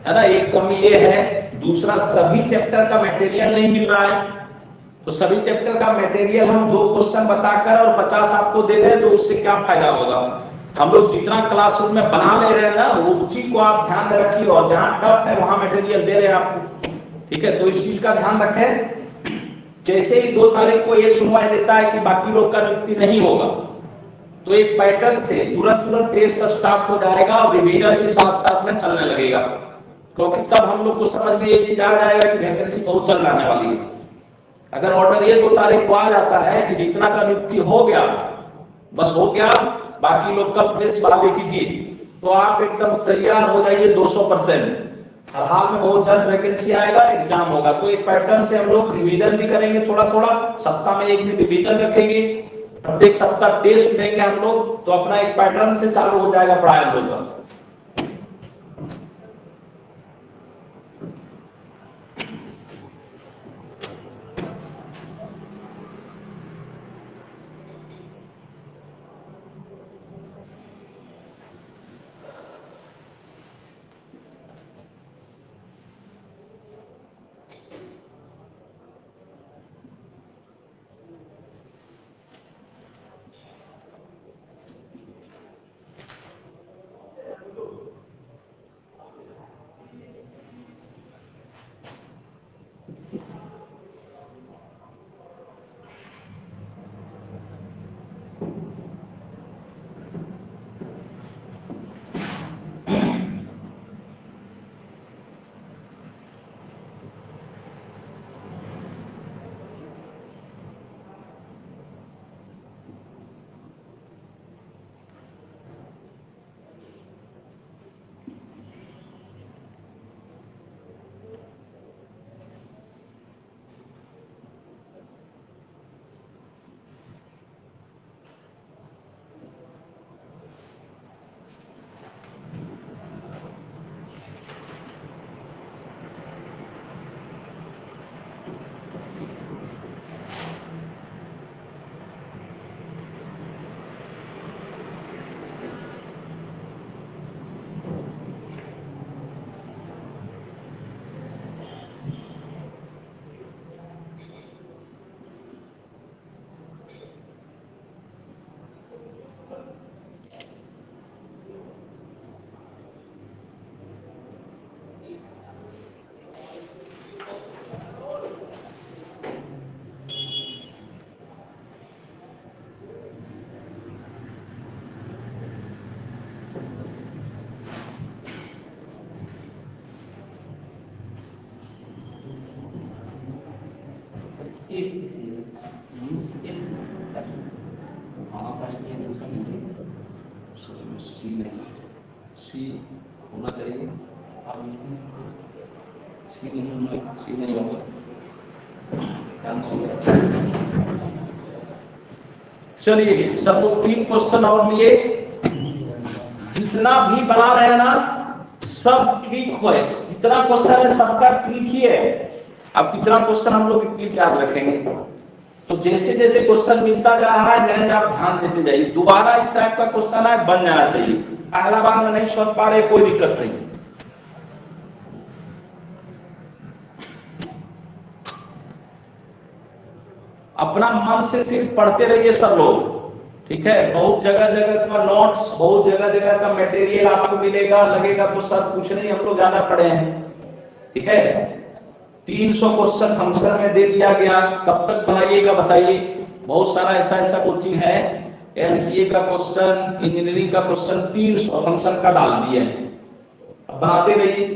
है ना। एक कमी ये है, दूसरा सभी चैप्टर का मटेरियल नहीं मिल रहा है। तो सभी चैप्टर का मटेरियल हम 2 क्वेश्चन बताकर और 50 आपको दे रहे हैं, तो उससे क्या फायदा होगा। हम लोग जितना क्लासरूम में बना ले रहे हैं ना, वो उसी को आप ध्यान में रखिए, और जहां टफ है वहां मटेरियल दे रहे हैं आपको, ठीक है। तो इस चीज का ध्यान रखें। जैसे ही 2 तारीख को ये सुनवाई देता है कि बाकी लोग का नियुक्ति नहीं होगा, तो एक पैटर्न से तुरंत टेस्ट स्टार्ट हो जाएगा और रिवीजन के साथ साथ में चलने लगेगा, क्योंकि तब हम लोग को समझ में ये चीज आ जाएगा कि वैकेंसी बहुत चल आने वाली है। अगर ऑर्डर ये 2 तारीख को आ जाता है कि जितना का नियुक्ति हो गया बस हो गया, बाकी लोग का प्रेस वाले कीजिए, तो आप एकदम तैयार हो जाइए 200%। हर हाल में बहुत जल्द वैकेंसी आएगा, एग्जाम होगा। तो एक पैटर्न से हम लोग रिवीजन भी करेंगे, थोड़ा थोड़ा सप्ताह में एक दिन रिवीजन रखेंगे, प्रत्येक सप्ताह टेस्ट देंगे हम लोग, तो अपना एक पैटर्न से चालू हो जाएगा पढ़ाई हम लोग का। सी नहीं, सी होना चाहिए, सी नहीं होगा। चलिए सब लोग 3 क्वेश्चन और लिए, जितना भी बना रहे हैं ना सब ट्रिक है, जितना क्वेश्चन है सबका ट्रिक ही है। अब कितना क्वेश्चन हम लोग ट्रिक याद रखेंगे, तो जैसे जैसे क्वेश्चन मिलता जा रहा है जैसे आप ध्यान देते जाइए, दोबारा इस टाइप का क्वेश्चन है बन जाना चाहिए। पहला बार में नहीं समझ पा रहे कोई दिक्कत नहीं, अपना मन से सिर्फ पढ़ते रहिए सब लोग, ठीक है। बहुत जगह जगह का नोट्स, बहुत जगह जगह का मटेरियल आपको मिलेगा, लगेगा तो सब कुछ नहीं, हम लोग ज्यादा पढ़े हैं, ठीक है। 300 क्वेश्चन फंक्शन में दे दिया गया, कब तक बनाइएगा बताइए। बहुत सारा ऐसा कोचिंग है, एमसीए का क्वेश्चन, इंजीनियरिंग का क्वेश्चन 300 फंक्शन का डाल दिया है, बनाते रहिए।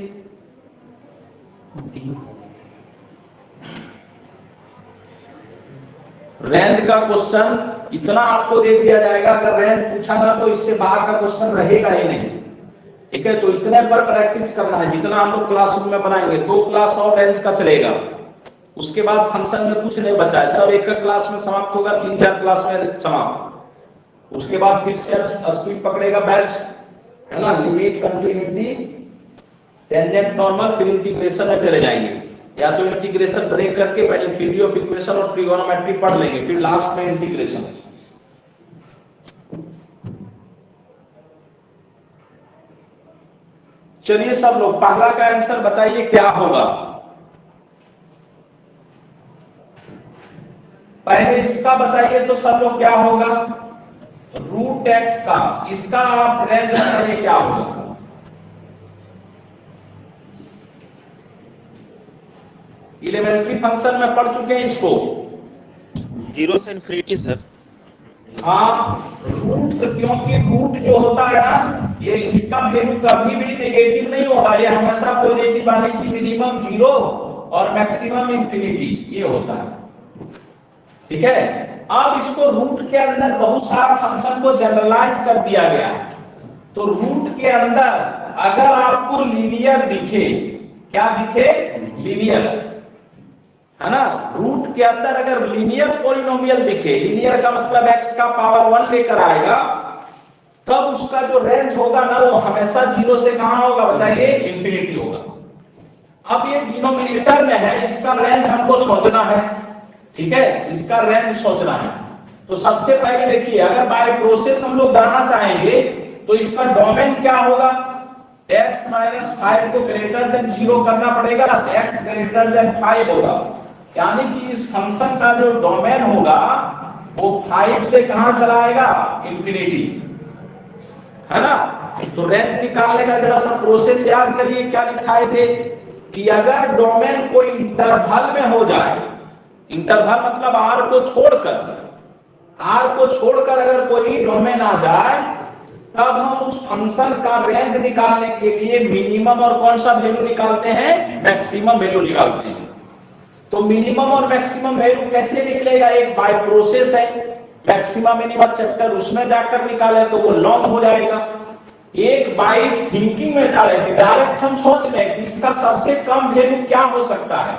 रेंज का क्वेश्चन इतना आपको दे दिया जाएगा, अगर रेंज पूछा ना तो इससे बाहर का क्वेश्चन रहेगा ही नहीं, ठीक है। तो इतने पर प्रैक्टिस करना है, जितना हम लोग क्लासरूम में बनाएंगे 2 क्लास और रेंज का चलेगा, उसके बाद फंक्शन में कुछ नहीं बचा है, सब एक क्लास में समाप्त होगा, 3-4 क्लास में समाप्त। उसके बाद फिर से स्पीड पकड़ेगा बैच, है ना, लिमिट, कंटिन्यूटी, टेंजेंट, नॉर्मल, फिर इंटीग्रेशन में चले जाएंगे, या तो इंटीग्रेशन ब्रेक करके पहले थ्योरी ऑफ इक्वेशन और ट्रिगोनोमेट्री पढ़ लेंगे, फिर लास्ट में इंटीग्रेशन। चलिए सब लोग पहला का आंसर बताइए क्या होगा। पहले इसका बताइए तो सब लोग क्या होगा, रूट एक्स का, इसका आप रेंज बताइए क्या होगा। इलेमेंट्री फंक्शन में पढ़ चुके हैं इसको, 0 से इन्फिनिटी सर। हाँ, रूट, क्योंकि रूट जो होता है ना, ये इसका वैल्यू कभी भी नेगेटिव नहीं होगा, ये हमेशा पॉजिटिव आने की मिनिमम 0 और मैक्सिमम इंफिनिटी ये होता है, ठीक है। अब इसको रूट के अंदर बहुत सारा फंक्शन को जनरलाइज कर दिया गया है, तो रूट के अंदर अगर आपको लीनियर दिखे, क्या दिखे, लीनियर, है ना, रूट के अंदर अगर लीनियर पॉलिनोमियल दिखे, लीनियर का मतलब x का पावर 1 लेकर आएगा, तब उसका जो रेंज होगा ना वो हमेशा 0 से कहां होगा बताइए, इंफिनिटी होगा। अब ये डिनोमिनेटर में है, इसका रेंज हमको सोचना है, ठीक है, इसका रेंज सोचना है। तो सबसे पहले देखिए, अगर बाय प्रोसेस हम लोग जानना चाहेंगे तो इसका डोमेन क्या होगा, x - 5 को ग्रेटर देन 0 करना पड़ेगा, x ग्रेटर देन 5 होगा, यानी कि इस फंक्शन का जो डोमेन होगा वो 5 से कहां चला आएगा, इंफिनिटी, है ना। तो रेंज निकालने का जरा सा प्रोसेस याद करिए, क्या लिखाए थे कि अगर डोमेन कोई इंटरवल में हो जाए, इंटरवल मतलब r को छोड़कर अगर कोई डोमेन आ जाए, तब हम उस फंक्शन का रेंज निकालने के लिए मिनिमम और कौन सा वैल्यू निकालते हैं, मैक्सिमम वैल्यू निकालते हैं। तो मिनिमम और मैक्सिमम वैल्यू कैसे निकलेगा, एक बाय प्रोसेस है, मैक्सिमम मिनिमम चैप्टर उसमें जाकर निकाले तो वो लॉन्ग हो जाएगा। एक बाय थिंकिंग में डायरेक्ट हम सोच लें कि इसका सबसे कम वैल्यू क्या हो सकता है,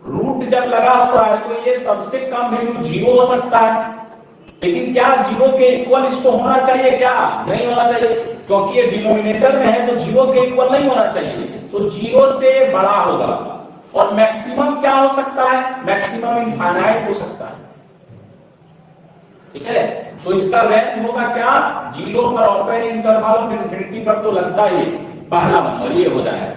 रूट जब लगा हुआ है तो ये सबसे कम वैल्यू 0 हो सकता है, लेकिन क्या 0 के इक्वल इसको होना चाहिए, क्या नहीं होना चाहिए, क्योंकि ये डिनोमिनेटर में है तो 0 के इक्वल नहीं होना चाहिए, तो 0 से बड़ा होगा। और मैक्सिमम क्या हो सकता है, मैक्सिमम इनफाइनाइट हो सकता है, ठीक है। तो इसका रेंज होगा क्या, 0 पर ओपन इंटरवल, फिर इंफिनिटी पर तो लगता ही पहला नंबर ये हो जाएगा।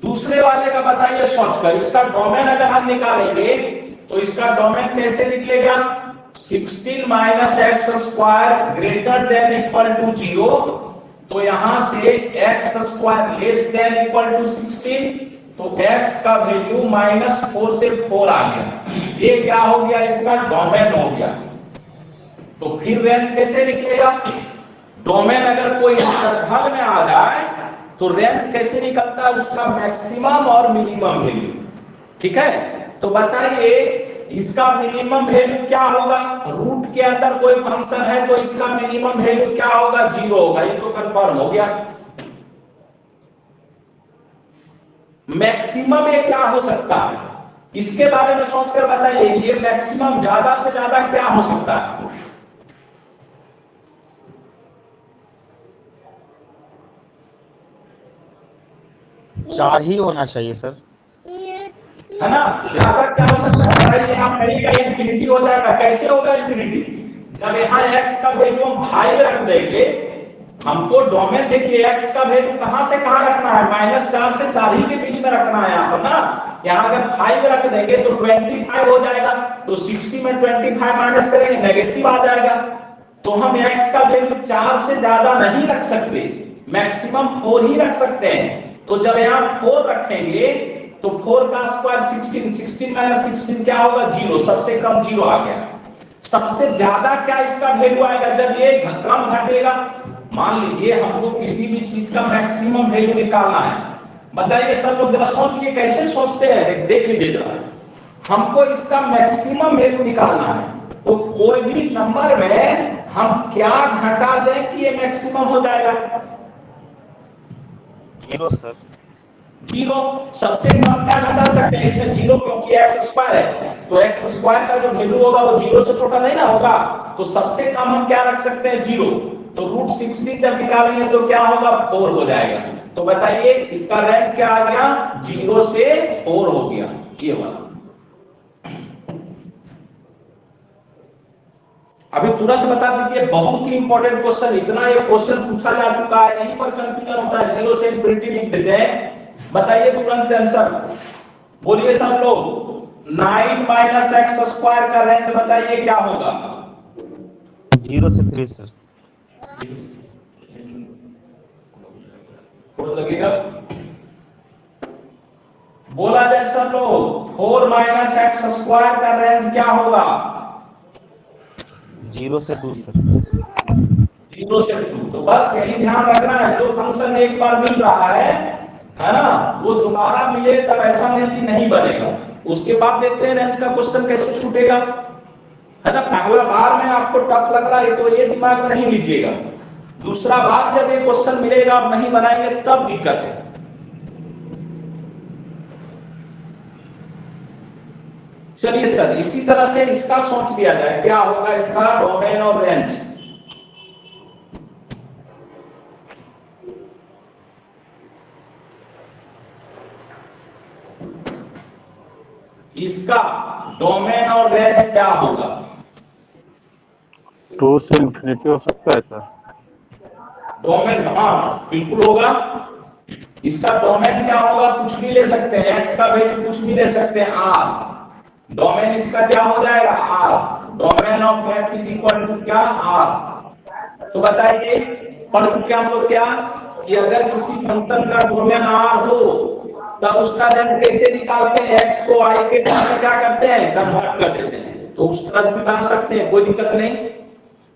दूसरे वाले का बताइए सोचकर, इसका डोमेन अगर हम निकालेंगे तो इसका डोमेन कैसे निकलेगा, 16 - x² greater than equal to 0, तो यहां से x² less than equal to 16, तो x का वैल्यू -4 से 4 आ गया, ये क्या हो गया, इसका डोमेन हो गया। तो फिर रेंज कैसे निकलेगा, डोमेन अगर कोई इंटरवल में आ जाए तो रेंज कैसे निकलता है? उसका मैक्सिमम और मिनिमम वैल्यू। ठीक है, तो बताइए इसका मिनिमम वैल्यू क्या होगा? रूट के अंदर कोई फंक्शन है तो इसका मिनिमम वैल्यू क्या होगा? 0 होगा। ये तो कंफर्म हो गया। मैक्सिमम ये क्या हो सकता है, इसके बारे में सोचकर बताइए। ये मैक्सिमम ज्यादा से ज्यादा क्या हो सकता है? चार ही होना चाहिए सर। है ना? ज्यादा क्या हो सकता है? बताइए आप। कहेगा इंफिनिटी हो जाएगा। कैसे होगा इंफिनिटी? जब यहाँ x का वैल्यू हम 5 रख देंगे, हमको डोमेन देखिए x का वैल्यू कहां से कहां रखना है? -4 से 4 ही के बीच में रखना है यहाँ पर ना। यहाँ अगर 5 रख देंगे तो 25 हो जाएगा। तो 60 में 25 माइनस करेंगे, नेगेटिव आ जाएगा। तो हम x का वैल्यू 4 से ज्यादा नहीं रख सकते, मैक्सिमम 4 ही रख सकते हैं। तो जब यहाँ 4 रखेंगे तो 4 का स्क्वायर 16, 16 माइनस 16 क्या होगा? 0। सबसे कम 0 आ गया। सबसे ज्यादा क्या इसका वैल्यू आएगा? जब ये कम घटेगा। मान लीजिए हमको किसी भी चीज का मैक्सिमम वैल्यू निकालना है। बताइए सब लोग जरा सोचिए, कैसे सोचते हैं, देख लीजिए जरा। हमको इसका मैक्सिमम वैल्यू निकालना है, तो कोई भी नंबर में हम क्या घटा दें कि ये मैक्सिमम हो जाएगा? 0 सर। 0। सबसे कम क्या घटा सकते हैं इसमें? 0, क्योंकि x स्क्वायर है। तो x स्क्वायर का जो वैल्यू होगा वो 0 से छोटा नहीं ना होगा। तो सबसे कम हम क्या रख सकते हैं? 0। तो √16 जब निकालेंगे तो क्या होगा? 4 हो जाएगा। तो बताइए इसका रैंक क्या आ गया? 0 से 4 हो गया। ये वाला। अभी तुरंत बता दीजिए, बहुत ही इंपॉर्टेंट क्वेश्चन। इतना ये क्वेश्चन पूछा जा चुका है, यहीं पर कंफ्यूजन होता है। 0 से इंफिनिटी लिख देते हैं। बताइए तुरंत आंसर बोलिए सब लोग। 9 माइनस एक्स स्क्वायर का रेंज बताइए क्या होगा? 0 से 3 सर। लगेगा बोला जाए सब लोग। 4 माइनस एक्स स्क्वायर का रेंज क्या होगा? 0 से 2 सर। 0 से 2। तो बस यही ध्यान रखना है, जो फंक्शन एक बार मिल रहा है ना, वो दोबारा मिले तब ऐसा नहीं कि नहीं बनेगा। उसके बाद देखते हैं रेंज का क्वेश्चन कैसे छूटेगा। है ना? पहला बार में आपको टफ लग रहा है तो ये दिमाग में नहीं लीजिएगा। दूसरा बार जब ये क्वेश्चन मिलेगा आप नहीं बनाएंगे तब दिक्कत है। चलिए सर, इसी तरह से इसका सोच लिया जाए, क्या होगा इसका डोमेन और रेंज। इसका डोमेन और रेंज क्या होगा? 2 से इंफिनिटी हो सकता है सर। डोमेन, हाँ बिल्कुल होगा। इसका डोमेन क्या होगा? कुछ भी ले सकते हैं, एक्स का वैल्यू कुछ भी ले सकते हैं, आर। डोमेन इसका क्या हो जाएगा? R. Domain of f is equal to क्या? आर। तो बताइए, पढ़ चुके हम लोग क्या कि अगर किसी फंक्शन का डोमेन आर हो तब उसका रेंज कैसे निकालते हैं? एक्स को आई के टर्म में क्या करते हैं? कन्वर्ट कर देते हैं। तो उस तरह भी बना सकते हैं, कोई दिक्कत नहीं।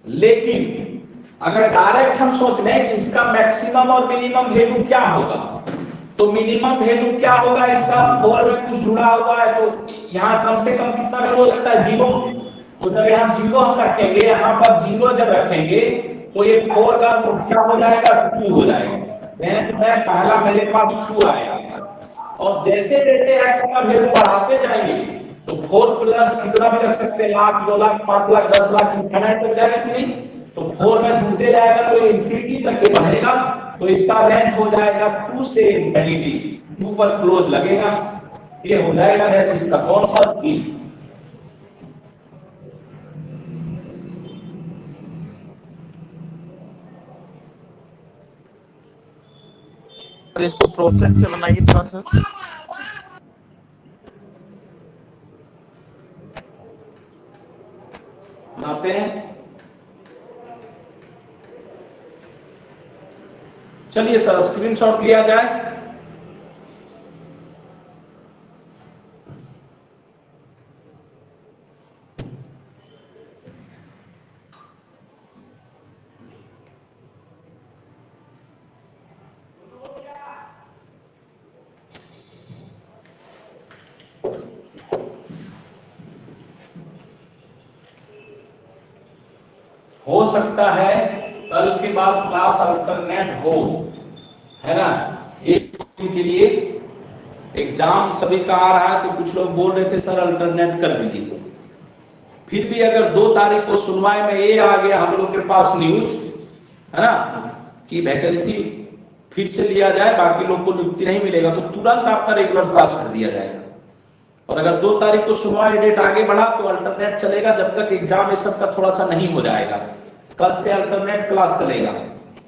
लेकिन अगर डायरेक्ट हम सोच लें कि इसका मैक्सिमम और मिनिमम वैल्यू क्या होगा, तो मिनिमम वैल्यू क्या होगा इसका? 4 में कुछ जुड़ा हुआ है तो यहाँ कम से कम कितना वैल्यू हो सकता है? 0। तो जब यहाँ 0 हम रखेंगे, यहाँ पर 0 जब रखेंगे तो ये 4 का क्या हो जाएगा? 2 हो जाएगा। पहला मेरे पास 2 आएगा। और जैसे जैसे एक्स का वैल्यू बढ़ाते जाएंगे तो 4 प्लस कितना भी रख सकते हैं, लाख, 2 लाख, 5 लाख, 10 लाख, इनफिनिट तक जाएगा कि नहीं? तो 4 में जुड़ते जाएगा तो इंफिनिटी तक ये बढ़ेगा। तो इसका रेंज हो जाएगा 2 से इंफिनिटी। 2 पर क्लोज लगेगा, ये हो जाएगा रेंज इसका। कौन सा? 3। इसको प्रोसेस से बनाइए थोड़ा सा। बनाते हैं। चलिए सर, स्क्रीनशॉट लिया जाए। हो सकता है कल के बाद क्लास अल्टरनेट हो, है ना। एक दिन के लिए एग्जाम सभी का आ रहा है, तो कुछ लोग बोल रहे थे सर अल्टरनेट कर दीजिए। फिर भी अगर 2 तारीख को सुनवाई में ये आ गया हम लोग के पास न्यूज, है ना, कि वैकेंसी फिर से लिया जाए, बाकी लोग को नियुक्ति नहीं मिलेगा, तो तुरंत आपका रेगुलर क्लास कर दिया जाएगा। और अगर 2 तारीख को सुनवाई डेट आगे बढ़ा तो अल्टरनेट चलेगा जब तक एग्जाम ये सब का थोड़ा सा नहीं हो जाएगा। कल से अल्टरनेट क्लास चलेगा।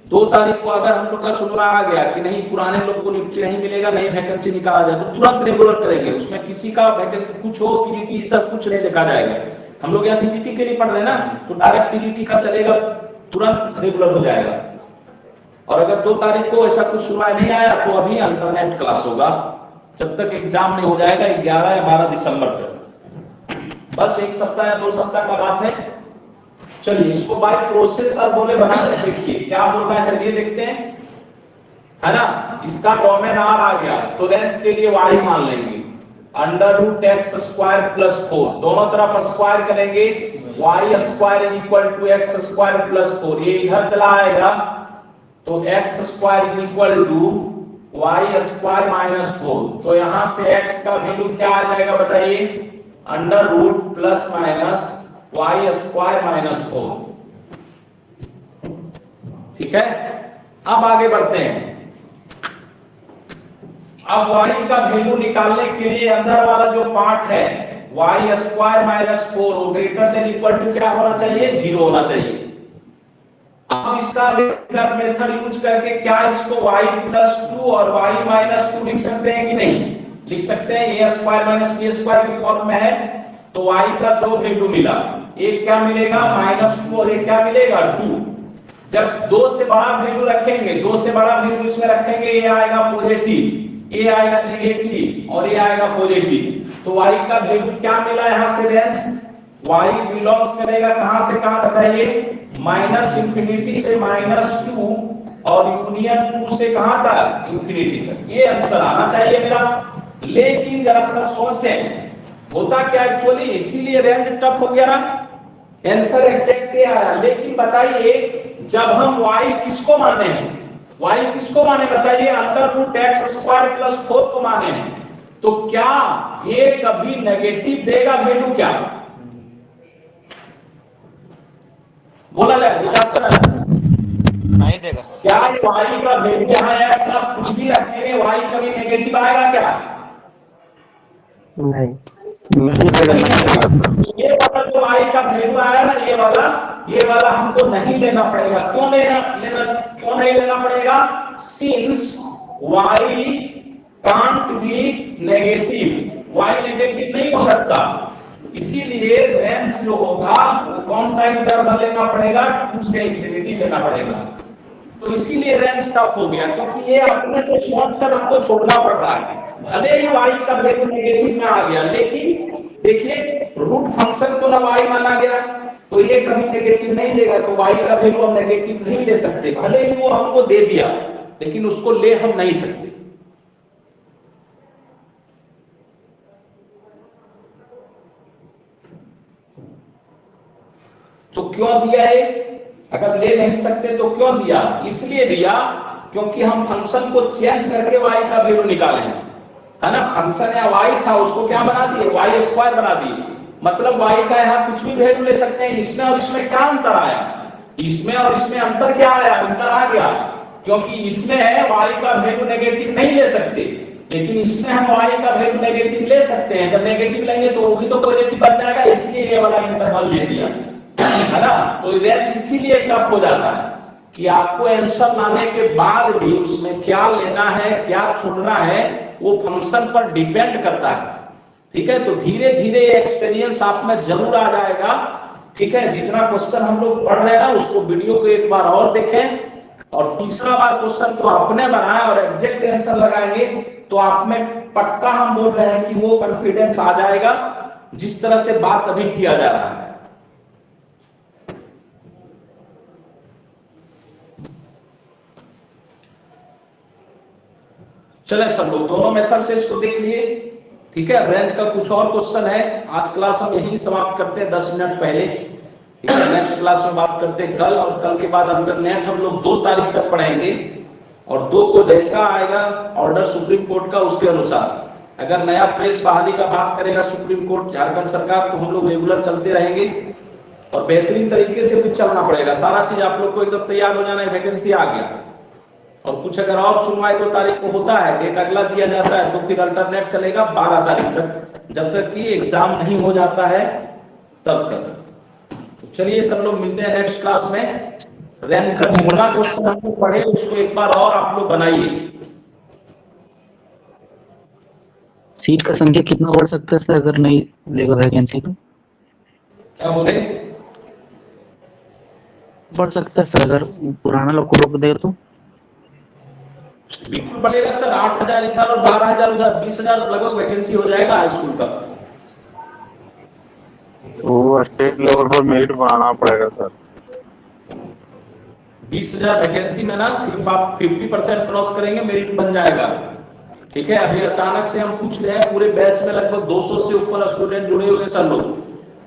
2 तारीख को अगर हम लोग का सुनवाई आ गया कि नहीं पुराने लोगों को नियुक्ति नहीं मिलेगा, नई वैकेंसी निकाला जाए, तो तुरंत रेगुलर करेंगे। उसमें किसी का वैकेंसी कुछ हो पीडीटी सब कुछ नहीं देखा जाएगा। हम लोग यहाँ पीडीटी के लिए पढ़ रहे हैं ना, तो डायरेक्ट पीडीटी का चलेगा, तुरंत रेगुलर हो जाएगा। और अगर 2 तारीख को ऐसा कुछ सुनवाई नहीं आया तो अभी अल्टरनेट क्लास होगा जब तक एग्जाम नहीं हो जाएगा 11 या 12 दिसंबर तक। बस 1 सप्ताह या 2 सप्ताह का बात है। चलिए इसको बाय प्रोसेस सर बोले बना के देखिए क्या बोल रहा है, चलिए देखते हैं, है ना। इसका डोमेन आर आ गया तो रेंज के लिए y मान लेंगे √x² + 4, दोनों तरफ स्क्वायर करेंगे, y² = x² + 4, ये इधर चला आएगा तो x² = y² - 4। तो यहां से x का वैल्यू क्या आ जाएगा बताइए, √ ± y² - 4। ठीक है, अब आगे बढ़ते हैं। अब y का वैल्यू निकालने के लिए अंदर वाला जो पार्ट है y² - 4 वो ग्रेटर देन इक्वल टू क्या होना चाहिए, 0 होना चाहिए। अब इसका मेथड यूज करके क्या इसको y + 2 और y - 2 लिख सकते हैं कि नहीं, लिख सकते हैं। a² - b² के फॉर्म में है तो y का 2 वैल्यू मिला, एक क्या मिलेगा -2 और एक क्या मिलेगा 2। जब 2 से बड़ा वैल्यू रखेंगे, 2 से बड़ा वैल्यू इसमें रखेंगे, ये आएगा पॉजिटिव, ये आएगा नेगेटिव और ये आएगा पॉजिटिव। तो y का वैल्यू क्या मिला यहाँ से रेंज, y बिलोंग्स करेगा कहां से कहां बताइए, -∞ से -2 और यूनियन 2 से कहां तक, इन्फिनिटी तक। ये आंसर आना चाहिए मेरा। लेकिन जरा सा सोचें होता क्या एक्चुअली, इसीलिए रेंज टफ हो गया ना, आंसर एग्जैक्ट आया। लेकिन बताइए जब हम y किसको माने हैं, y किसको माने बताइए, √x² + 4 को माने हैं, तो क्या ये कभी नेगेटिव देगा वैल्यू, क्या बोला जाए, नहीं देगा सर। क्या y का वैल्यू यहाँ x आप कुछ भी रखेंगे y कभी नेगेटिव आएगा क्या, नहीं ये वाला जो y का वैल्यू आया ना, ये वाला हमको नहीं लेना पड़ेगा। क्यों नहीं लेना पड़ेगा, since y can't be negative, y negative नहीं हो सकता, इसीलिए रेंज जो होगा वो कौन सा इंटरवल लेना पड़ेगा, 2 से इन्फिनिटी लेना पड़ेगा। तो इसीलिए रेंज टफ हो गया, क्योंकि ये अपने से शॉर्टकट हमको छोड़ना पड़ रहा है। भले ही y का वैल्यू नेगेटिव में आ गया, लेकिन देखिए रूट फंक्शन को ना y माना गया तो ये कभी नेगेटिव नहीं देगा, तो y का वैल्यू हम नेगेटिव नहीं ले सकते। भले ही वो हमको दे दिया लेकिन उसको ले हम नहीं सकते। तो क्यों दिया है, अगर ले नहीं सकते तो क्यों दिया, इसलिए दिया क्योंकि हम फंक्शन को चेंज करके y का वैल्यू निकाले, है ना। फंक्शन या y था उसको क्या बना दिए, y² बना दिए, मतलब y का यहाँ कुछ भी वैल्यू ले सकते हैं। इसमें और इसमें क्या अंतर आया, इसमें और इसमें अंतर क्या आया, अंतर आ गया क्योंकि इसमें है y का वैल्यू नेगेटिव नहीं ले सकते, लेकिन इसमें हम y का वैल्यू नेगेटिव ले सकते हैं। जब नेगेटिव लेंगे तो वो भी तो पॉजिटिव बन जाएगा, इसलिए ये वाला इंटरवल ले दिया, है ना। तो रेंज इसीलिए टफ हो जाता है कि आपको आंसर लाने के बाद भी उसमें क्या लेना है क्या छोड़ना है वो फंक्शन पर डिपेंड करता है। ठीक है, तो धीरे धीरे एक्सपीरियंस आप में जरूर आ जाएगा। ठीक है, जितना क्वेश्चन हम लोग पढ़ रहे हैं ना उसको वीडियो को एक बार और देखें और तीसरा बार क्वेश्चन को अपने बनाएं और एग्जैक्ट आंसर लगाएंगे तो आप में पक्का हम बोल रहे हैं कि वो कॉन्फिडेंस आ जाएगा जिस तरह से बात अभी किया जा रहा है। चले सब लोग दोनों मेथड से इसको देख लिए। ठीक है, रेंज का कुछ और क्वेश्चन है, आज क्लास हम यही समाप्त करते हैं 10 मिनट पहले। ठीक है, नेक्स्ट क्लास में बात करते हैं कल, और कल के बाद इंटरनेट हम लोग 2 तारीख तक पढ़ाएंगे, और 2 को जैसा आएगा ऑर्डर सुप्रीम कोर्ट का उसके अनुसार, अगर नया प्रेस बहाली का बात करेगा सुप्रीम कोर्ट झारखंड सरकार, तो हम लोग रेगुलर चलते रहेंगे और बेहतरीन तरीके से भी चलना पड़ेगा। सारा चीज आप लोग को एकदम तैयार हो जाना है, वैकेंसी आ गया, और कुछ अगर और चुनवाई 2 तारीख को होता है, डेट अगला दिया जाता है, तो फिर अल्टरनेट चलेगा 12 तारीख तक, जब तक कि एग्जाम नहीं हो जाता है तब तक। तो चलिए सब लोग मिलते हैं नेक्स्ट क्लास में। रैंक का जितना क्वेश्चन हम लोग पढ़े उसको एक बार और आप लोग बनाइए। सीट का संख्या कितना बढ़ सकता है सर अगर नहीं लेगा वैकेंसी तो? क्या बोले? बढ़ सकता है सर अगर पुराना लोग को रोक दे तो? बिल्कुल बढ़ेगा सर, 8,000 इधर और 12,000 उधर, 20,000 लगभग वैकेंसी हो जाएगा हाई स्कूल का। वो स्टेट लेवल पर मेरिट बनाना पड़ेगा सर। 20,000 वैकेंसी में ना सिर्फ आप 50% क्रॉस करेंगे, मेरिट बन जाएगा। ठीक है, अभी अचानक से हम पूछ रहे हैं, पूरे बैच में लगभग 200 से ऊपर स्टूडेंट जुड़े हुए सर लोग।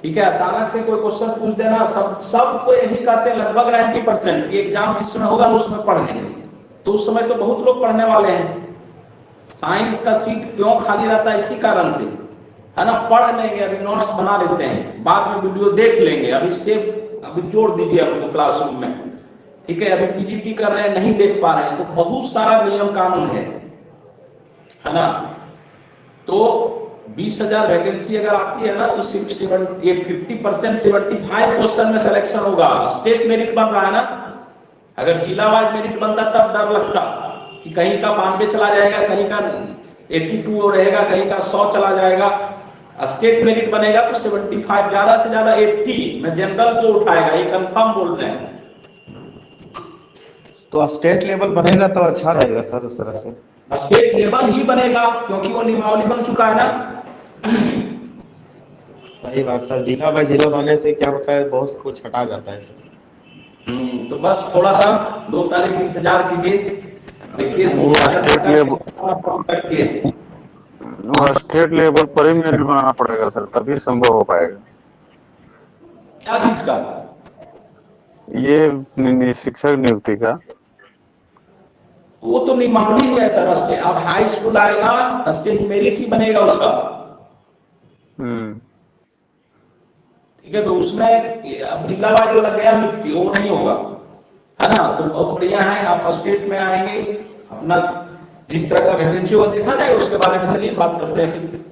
ठीक है, अचानक से कोई क्वेश्चन पूछ देना, सबको यही कहते हैं लगभग 90% कि एग्जाम जिस समय होगा उसमें पढ़ लेंगे, तो उस समय तो बहुत लोग पढ़ने वाले हैं। साइंस का सीट क्यों खाली रहता है? इसी कारण से, है ना। पढ़ लेंगे, अभी नोट्स बना लेते हैं, बाद में वीडियो देख लेंगे, अभी जोड़ दीजिए अपने क्लासरूम में। ठीक है, अभी पीजीटी कर रहे हैं, नहीं देख पा रहे हैं, तो बहुत सारा नियम कानून है ना। तो 20,000 वैकेंसी अगर आती है ना, तो सिर्फ 50% 75 क्वेश्चन में सिलेक्शन होगा। स्टेट मेरिट बन रहा है ना, अगर जिला वाइज मेरिट बनता तब डर लगता कि कहीं का 92 चला जाएगा, कहीं का 82 रहेगा, कहीं का 100 चला जाएगा। स्टेट मेरिट बनेगा तो 75, ज्यादा से ज्यादा 80 में जनरल को उठाएगा, ये कंफर्म बोल रहे हैं। तो स्टेट लेवल बनेगा तो अच्छा रहेगा सर, उस तरह से स्टेट लेवल ही बनेगा क्योंकि वो नियमावली बन चुका है ना। सही बात सर, जिला बाय जिला बनने से क्या होता है, बहुत कुछ हटा जाता है सर। तो बस थोड़ा सा 2 तारीख इंतजार कीजिए, देखिए स्टेट लेवल पर ही मेरिट बनाना पड़ेगा सर, तभी संभव हो पाएगा। क्या चीज का? ये शिक्षक नियुक्ति का। वो तो नियमावली है सर, स्टेट अब हाई स्कूल आएगा, स्टेट मेरिट ही बनेगा उसका। ठीक है, तो उसमें अब जिला वाइज जो लग गया नियुक्ति, वो नहीं होगा, है ना। तो बहुत बढ़िया है, आप स्टेट में आएंगे, अपना जिस तरह का वैकेंसी होगा देखा जाए, उसके बारे में चलिए बात करते हैं।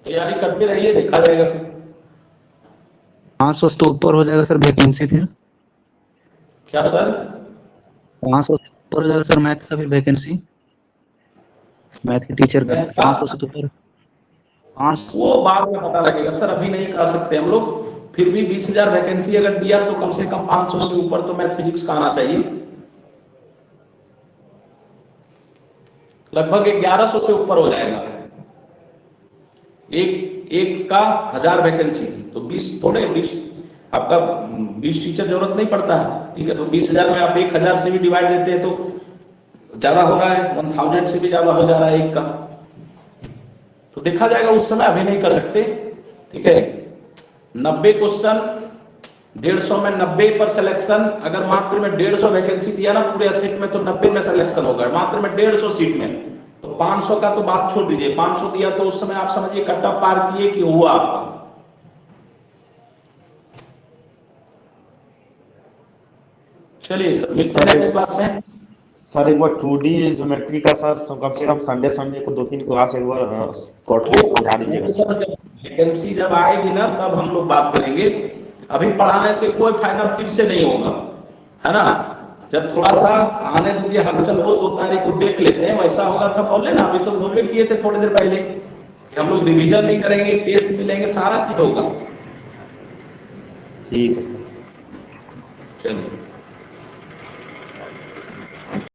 तैयारी करते रहिए, देखा जाएगा फिर। 500 तो ऊपर हो जाएगा सर वैकेंसी फिर? क्या सर? 500 से ऊपर हो जाएगा सर मैथ का फिर वैकेंसी, मैथ के टीचर का 500 से ऊपर। वो बाद में पता लगेगा सर, अभी नहीं कह सकते हम लोग। फिर भी 20,000 वैकेंसी अगर दिया तो कम से कम 500 से ऊपर तो मैथ फिजिक्स का आना चाहिए। लगभग 1100 से ऊपर हो जाएगा। एक का 1000 वैकेंसी, तो 20 आपका 20 टीचर जरूरत नहीं पड़ता है। ठीक है, तो 20,000 में आप 1,000 से भी डिवाइड देते हैं तो ज्यादा हो रहा है, 1000 से भी ज्यादा हो जा रहा है एक का। तो देखा जाएगा उस समय, अभी नहीं कर सकते। ठीक है, 90 क्वेश्चन 150 में 90 पर सिलेक्शन। अगर मात्र में 150 वैकेंसी दिया ना पूरे स्टेट में, तो 90 में सिलेक्शन होगा, मात्र में 150 सीट में। तो 500 का तो बात छोड़ दीजिए, 500 दिया तो उस समय आप समझिए कट ऑफ पार किए कि हुआ आपका। चलिए सर, मिलते हैं नेक्स्ट क्लास में। सर एक बार 2D ज्योमेट्री का सर कम से कम संडे को 2-3 क्लास एक बार समझा दीजिएगा। वैकेंसी जब आएगी ना तब हम लोग बात करेंगे, अभी पढ़ाने से कोई फायदा फिर से नहीं होगा, है ना। जब थोड़ा सा आने दीजिए, हलचल हो, 2 तारीख को देख लेते हैं, वैसा होगा था बोले ना। अभी तो बोले किए थे थोड़ी देर पहले कि हम लोग रिवीजन नहीं करेंगे, टेस्ट भी लेंगे, सारा चीज होगा। ठीक है सर, चलिए।